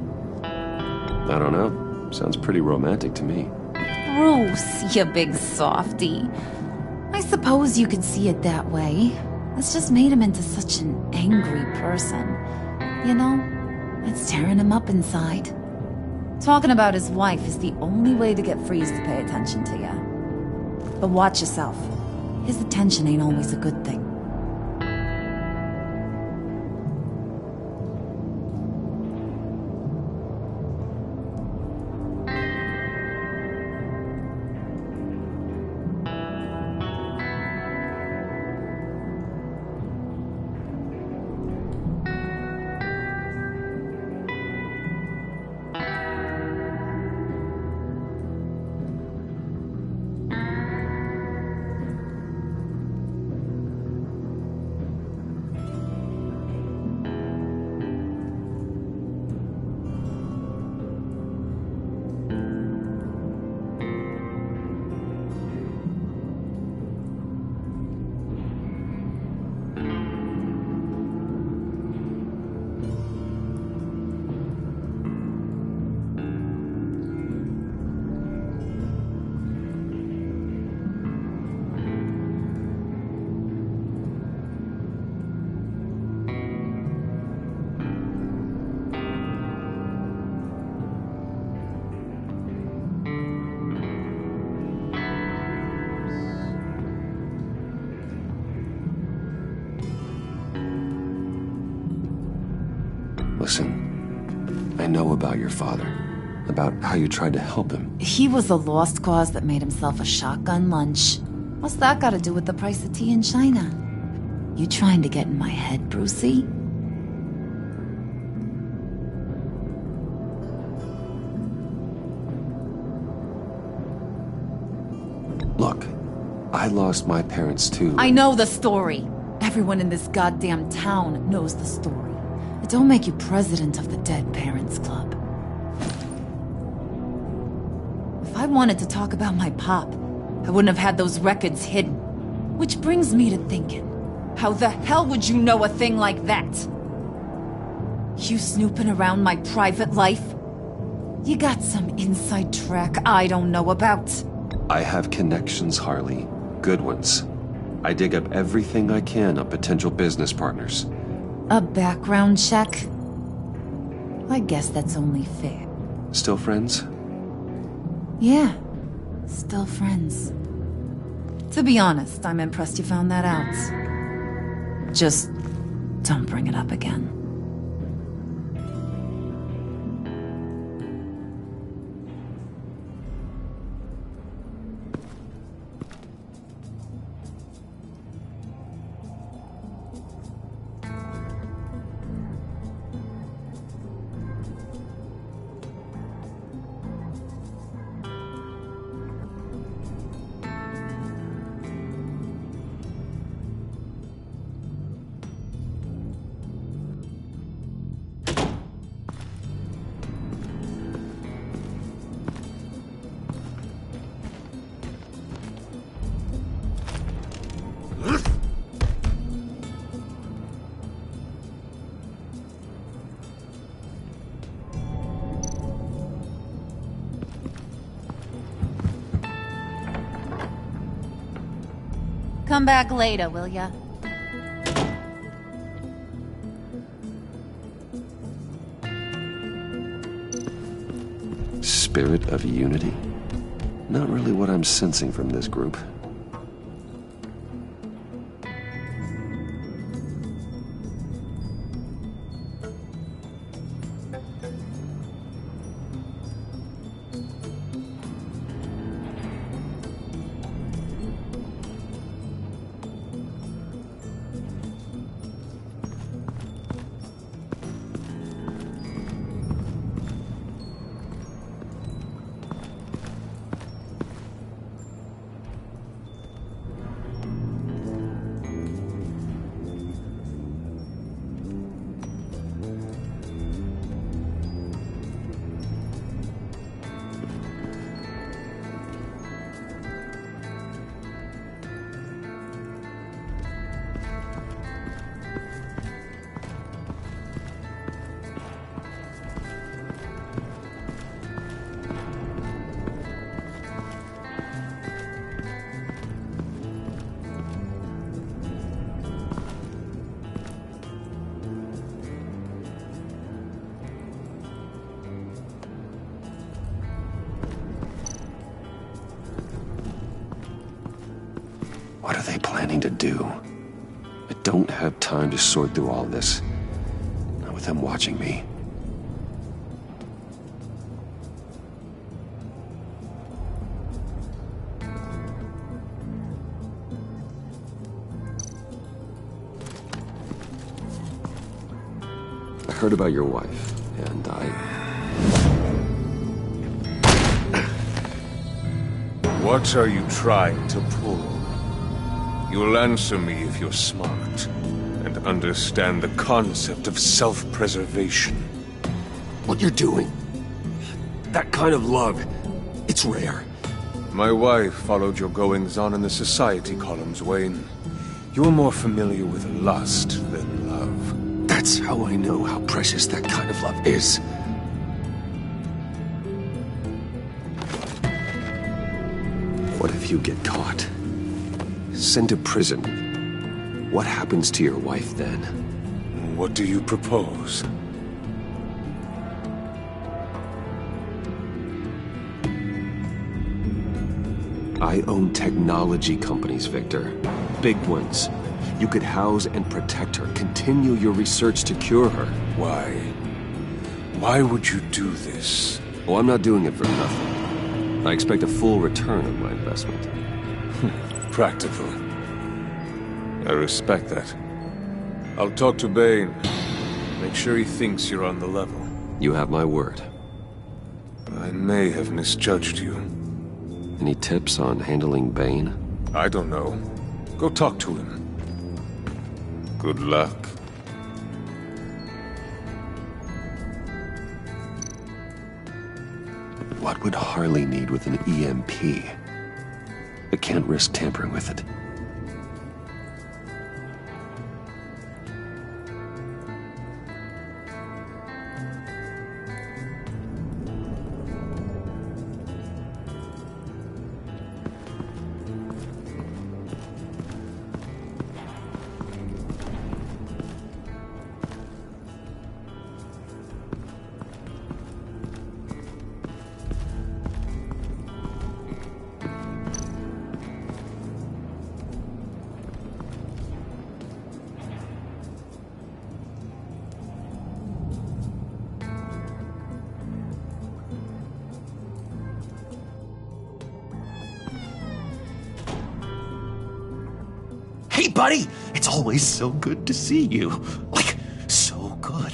I don't know. Sounds pretty romantic to me. Bruce, you big softy. I suppose you could see it that way. It's just made him into such an angry person. You know, it's tearing him up inside. Talking about his wife is the only way to get Freeze to pay attention to you. But watch yourself. His attention ain't always a good thing. Listen, I know about your father. About how you tried to help him. He was a lost cause that made himself a shotgun lunch. What's that got to do with the price of tea in China? You trying to get in my head, Brucey? Look, I lost my parents too. I know the story. Everyone in this goddamn town knows the story. It don't make you president of the Dead Parents Club. If I wanted to talk about my pop, I wouldn't have had those records hidden. Which brings me to thinking, how the hell would you know a thing like that? You snooping around my private life? You got some inside track I don't know about. I have connections, Harley. Good ones. I dig up everything I can on potential business partners. A background check? I guess that's only fair. Still friends? Yeah, still friends. To be honest, I'm impressed you found that out. Just don't bring it up again. Come back later, will ya? Spirit of unity? Not really what I'm sensing from this group. What are they planning to do? I don't have time to sort through all this. Not with them watching me. I heard about your wife, and What are you trying to pull? You'll answer me if you're smart and understand the concept of self-preservation. What you're doing, that kind of love, it's rare. My wife followed your goings-on in the society columns, Wayne. You're more familiar with lust than love. That's how I know how precious that kind of love is. What if you get caught? Sent to prison. What happens to your wife then? What do you propose? I own technology companies, Victor. Big ones. You could house and protect her. Continue your research to cure her. Why? Why would you do this? Oh, I'm not doing it for nothing. I expect a full return on my investment. Practical. I respect that. I'll talk to Bane. Make sure he thinks you're on the level. You have my word. I may have misjudged you. Any tips on handling Bane? I don't know. Go talk to him. Good luck. What would Harley need with an EMP? I can't risk tampering with it. Hey, buddy! It's always so good to see you. Like, so good.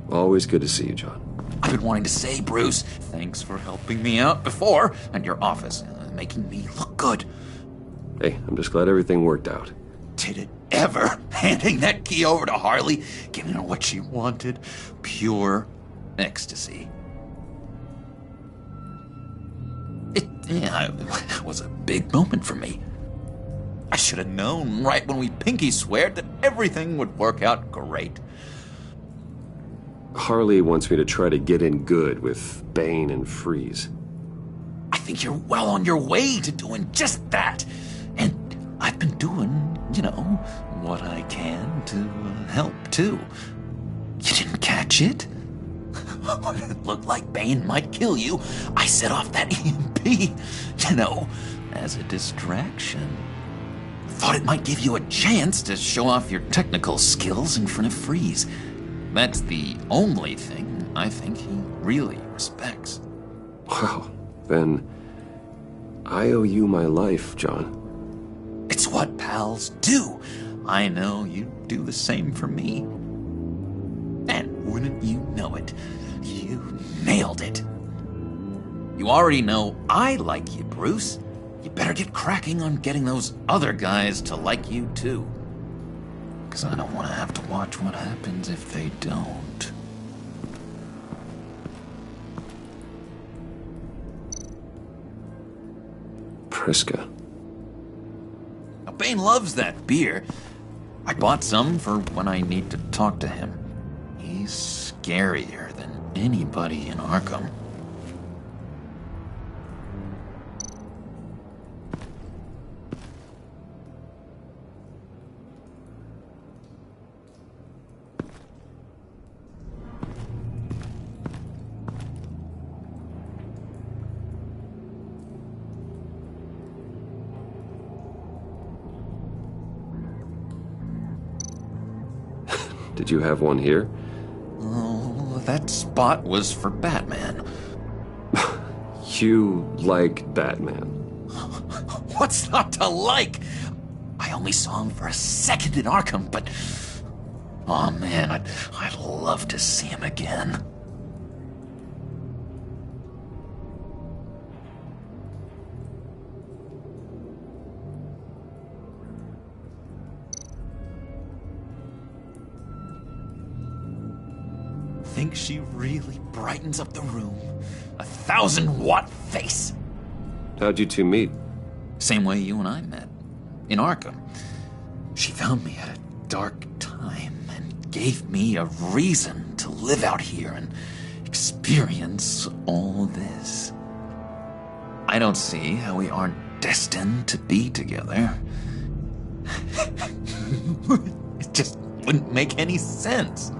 Always good to see you, John. I've been wanting to say, Bruce, thanks for helping me out before, and your office, making me look good. Hey, I'm just glad everything worked out. Did it ever? Handing that key over to Harley, giving her what she wanted. Pure ecstasy. It was a big moment for me. I should have known right when we pinky sweared that everything would work out great. Harley wants me to try to get in good with Bane and Freeze. I think you're well on your way to doing just that. And I've been doing, what I can to help, too. You didn't catch it? It looked like Bane might kill you. I set off that EMP, as a distraction. Thought it might give you a chance to show off your technical skills in front of Freeze. That's the only thing I think he really respects. Well, then I owe you my life, John. It's what pals do. I know you'd do the same for me. And wouldn't you know it, you nailed it. You already know I like you, Bruce. You better get cracking on getting those other guys to like you, too. Because I don't want to have to watch what happens if they don't. Priska. Now, Bane loves that beer. I bought some for when I need to talk to him. He's scarier than anybody in Arkham. Did you have one here? Oh, that spot was for Batman. You like Batman? What's not to like? I only saw him for a second in Arkham, but... oh man, I'd love to see him again. Think she really brightens up the room. 1,000-watt face. How'd you two meet? Same way you and I met. In Arkham. She found me at a dark time and gave me a reason to live out here and experience all this. I don't see how we aren't destined to be together. It just wouldn't make any sense.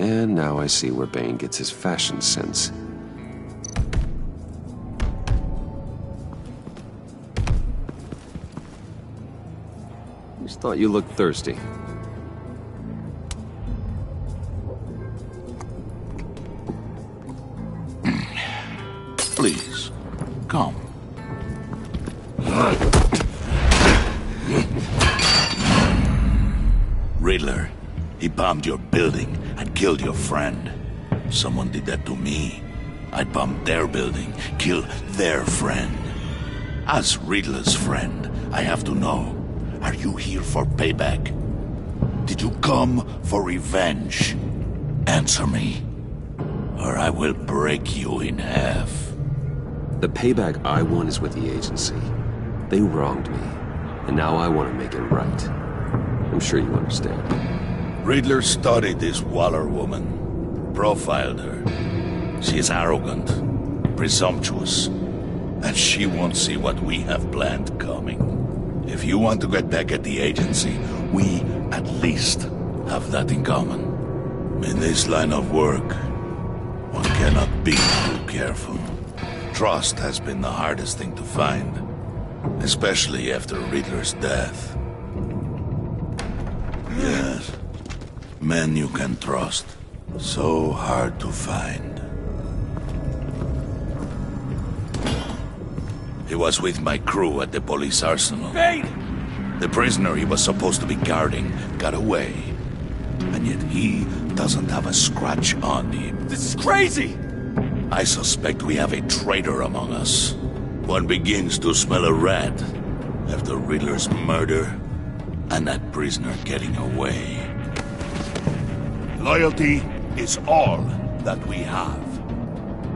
And now I see where Bane gets his fashion sense. Just thought you looked thirsty. Please, come. Riddler, he bombed your building and killed your friend. Someone did that to me. I'd bomb their building, kill their friend. As Riddler's friend, I have to know, are you here for payback? Did you come for revenge? Answer me, or I will break you in half. The payback I want is with the agency. They wronged me, and now I want to make it right. I'm sure you understand. Riddler studied this Waller woman, profiled her. She is arrogant, presumptuous, and she won't see what we have planned coming. If you want to get back at the agency, we at least have that in common. In this line of work, one cannot be too careful. Trust has been the hardest thing to find, especially after Riddler's death. Yes, men you can trust. So hard to find. He was with my crew at the police arsenal. Bane! The prisoner he was supposed to be guarding got away. And yet he doesn't have a scratch on him. This is crazy! I suspect we have a traitor among us. One begins to smell a rat after Riddler's murder and that prisoner getting away. Loyalty is all that we have.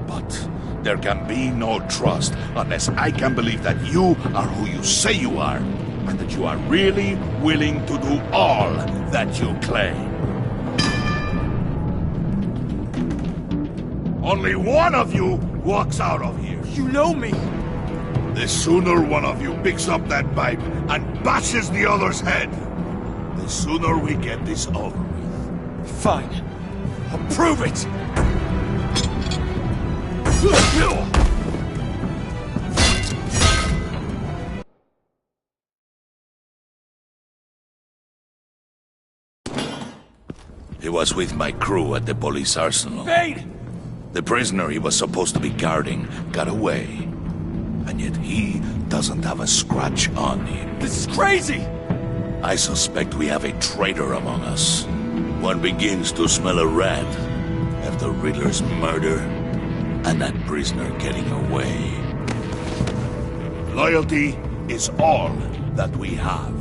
But there can be no trust unless I can believe that you are who you say you are, and that you are really willing to do all that you claim. Only one of you walks out of here. You know me. The sooner one of you picks up that pipe and bashes the other's head, the sooner we get this over with. Fine. I'll prove it! He was with my crew at the police arsenal. Bane! The prisoner he was supposed to be guarding got away. And yet he doesn't have a scratch on him. This is crazy! I suspect we have a traitor among us. One begins to smell a rat after Riddler's murder and that prisoner getting away. Loyalty is all that we have.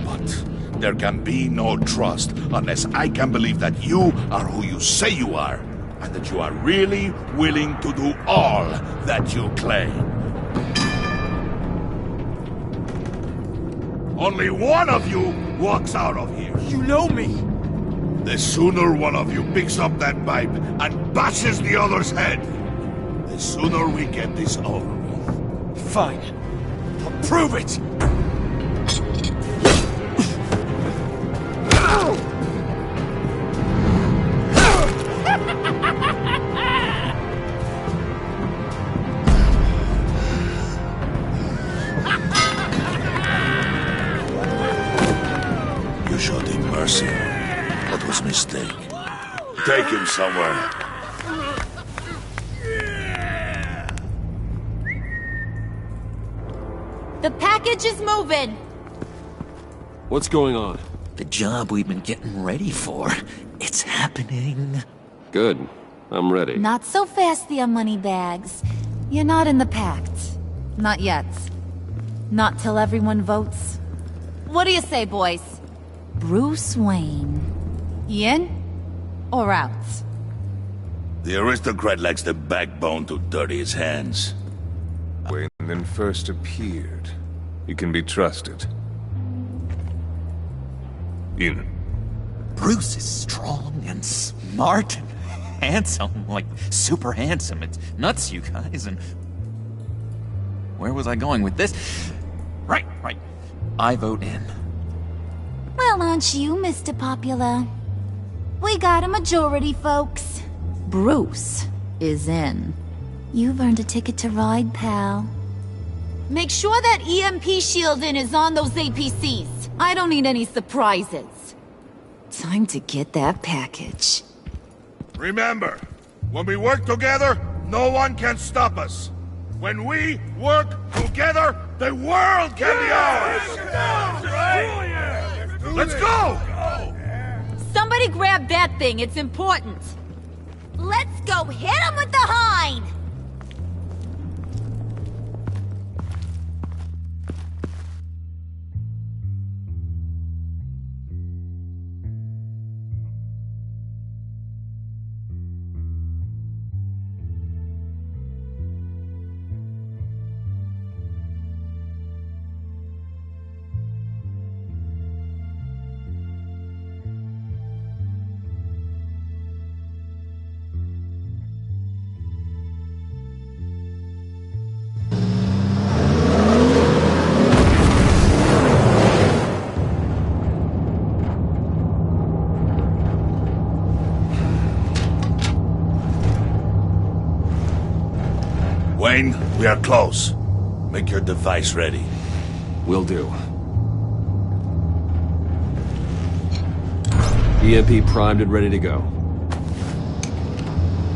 But there can be no trust unless I can believe that you are who you say you are, and that you are really willing to do all that you claim. Only one of you walks out of here. You know me. The sooner one of you picks up that pipe and bashes the other's head, the sooner we get this over with. Fine. I'll prove it! You showed him mercy. What was mistake? Take him somewhere. The package is moving. What's going on? The job we've been getting ready for. It's happening. Good. I'm ready. Not so fast, the Moneybags. You're not in the pact. Not yet. Not till everyone votes. What do you say, boys? Bruce Wayne. In or out? The aristocrat lacks the backbone to dirty his hands. When then first appeared, you can be trusted. In. Bruce is strong and smart and handsome, like super handsome. It's nuts, you guys, and... Where was I going with this? Right. I vote in. Well, aren't you, Mr. Popular? We got a majority, folks. Bruce is in. You've earned a ticket to ride, pal. Make sure that EMP shielding is on those APCs. I don't need any surprises. Time to get that package. Remember, when we work together, no one can stop us. When we work together, the world can be ours! Let's go! Somebody grab that thing, it's important. Let's go hit him with the hind! Wayne, we are close. Make your device ready. Will do. EMP primed and ready to go.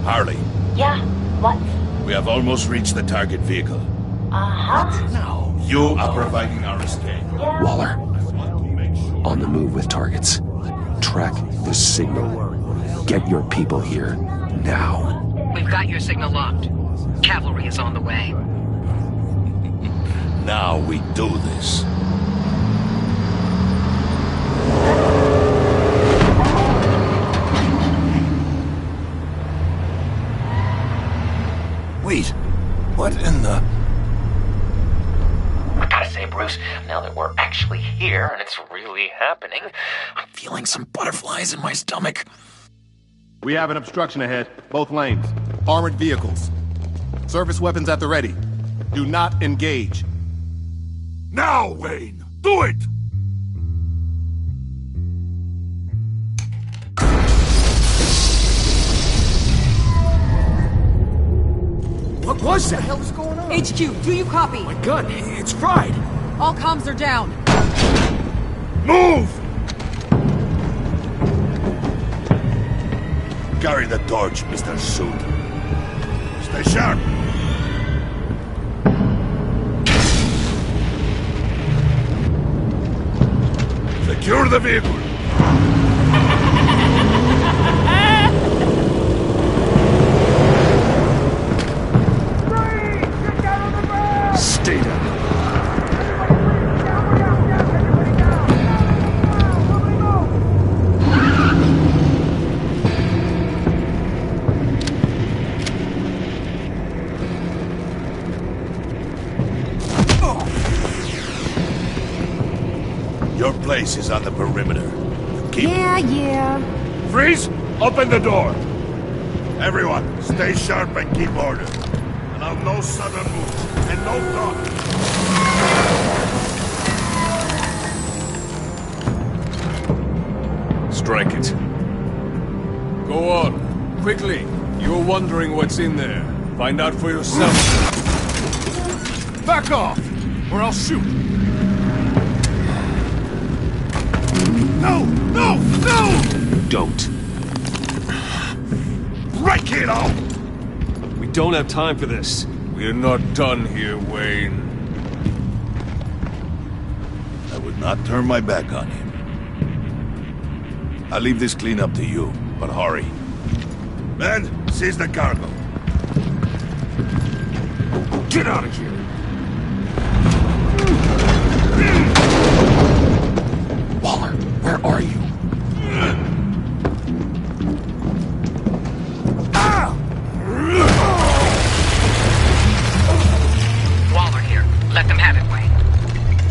Harley. Yeah, what? We have almost reached the target vehicle. Uh-huh. Now, you are providing our escape. Yeah. Waller. On the move with targets. Track the signal. Get your people here, now. We've got your signal locked. Cavalry is on the way. Now we do this. Wait, what in the... I gotta say, Bruce, now that we're actually here and it's really happening, I'm feeling some butterflies in my stomach. We have an obstruction ahead, both lanes. Armored vehicles. Service weapons at the ready. Do not engage. Now, Wayne! Do it! What was that? What the hell's going on? HQ, do you copy? My gun, it's fried. All comms are down. Move! Carry the torch, Mr. Suit. Stay sharp. Secure the vehicle. Stay down. Your place is on the perimeter. Keep... Yeah. Freeze! Open the door! Everyone, stay sharp and keep order. Allow no sudden moves, and no talk. Strike it. Go on. Quickly. You're wondering what's in there. Find out for yourself. Back off, or I'll shoot. No! No! No! Don't. Break it off! We don't have time for this. We're not done here, Wayne. I would not turn my back on him. I'll leave this cleanup to you, but hurry. Men, seize the cargo. Get out of here! Waller, where are you? Waller here. Let them have it, Wayne.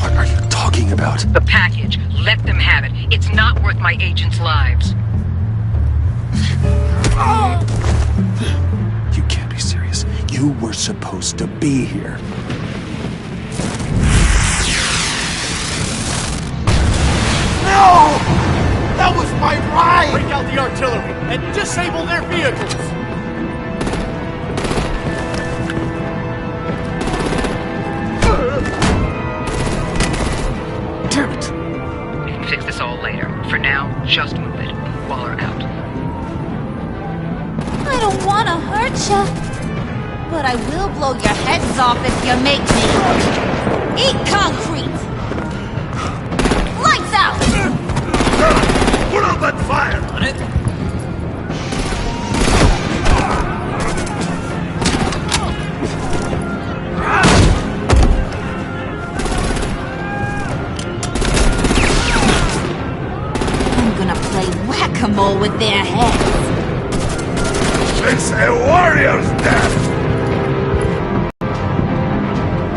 What are you talking about? The package. Let them have it. It's not worth my agents' lives. You can't be serious. You were supposed to be here. No! That was my ride! Break out the artillery and disable their vehicles! Damn it! We can fix this all later. For now, just move it. Waller out. I don't want to hurt ya, but I will blow your heads off if you make me. Eat concrete! Lights out! Put out that fire! On it! whack-a-mole with their heads. It's a warrior's death!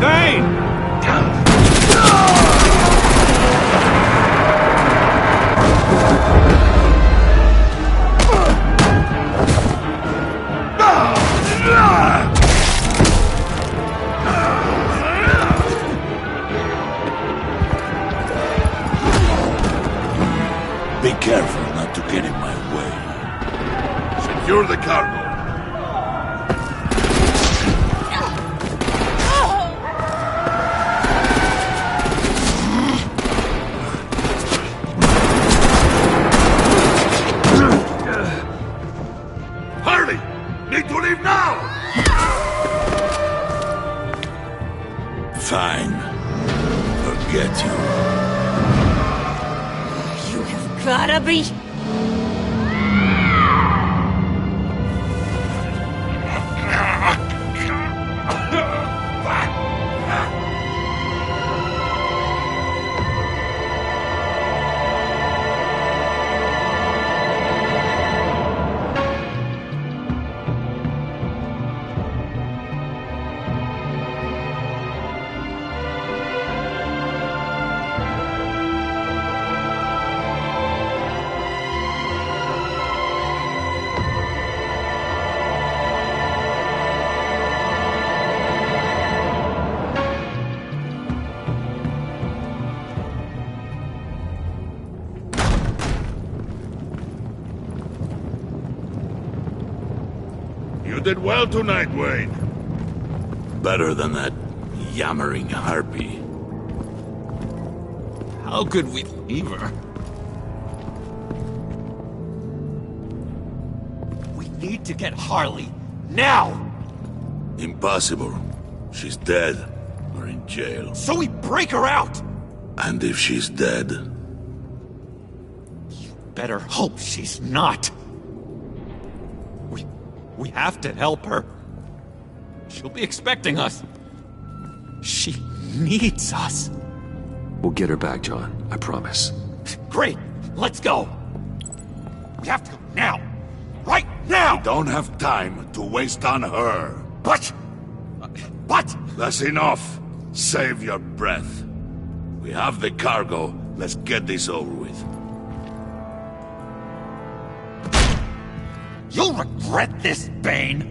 Thane! Be careful not to get in my way. Secure the cargo. Hurry! Need to leave now! Fine. Forget you. Gotta be... You did well tonight, Wayne. Better than that yammering harpy. How could we leave her? We need to get Harley. Now! Impossible. She's dead or in jail. So we break her out! And if she's dead? You better hope she's not. We have to help her. She'll be expecting us. She needs us. We'll get her back, John. I promise. Great. Let's go. We have to go now. Right now! We don't have time to waste on her. But... That's enough. Save your breath. We have the cargo. Let's get this over with. You'll regret this, Bane!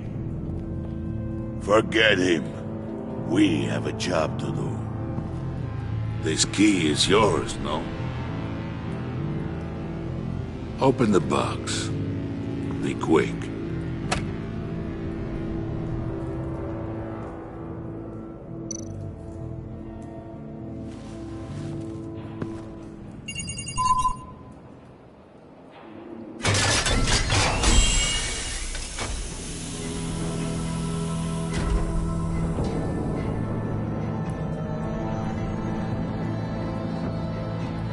Forget him. We have a job to do. This key is yours, no? Open the box. Be quick.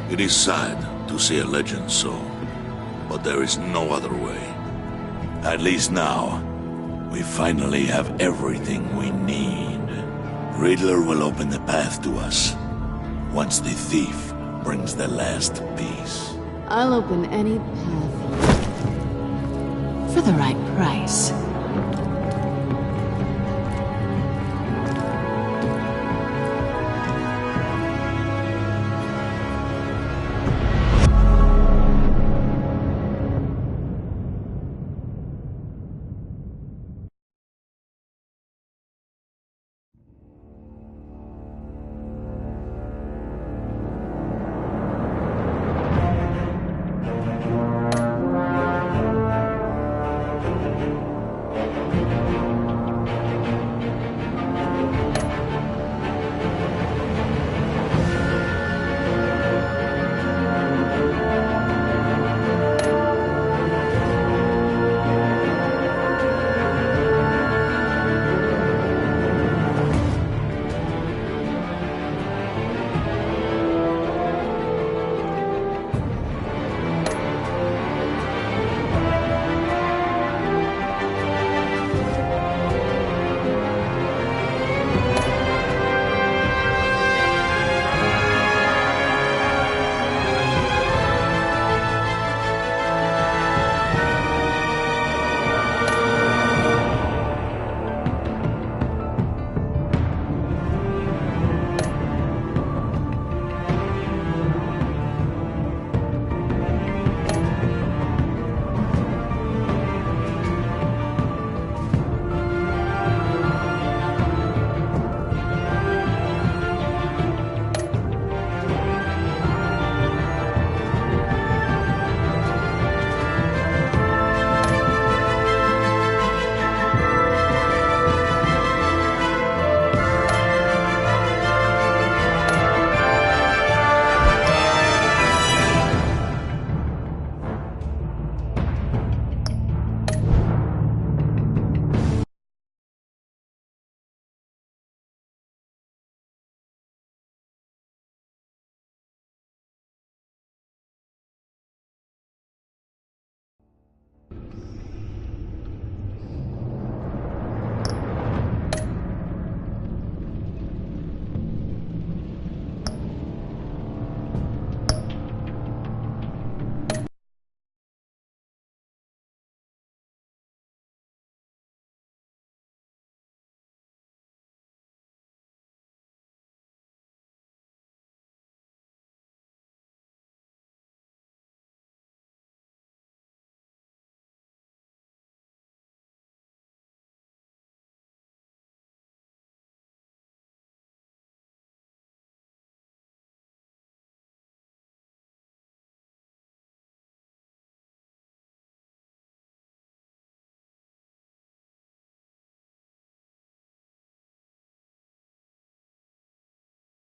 It is sad to see a legend so, but there is no other way. At least now, we finally have everything we need. Riddler will open the path to us, once the thief brings the last piece. I'll open any path for the right price.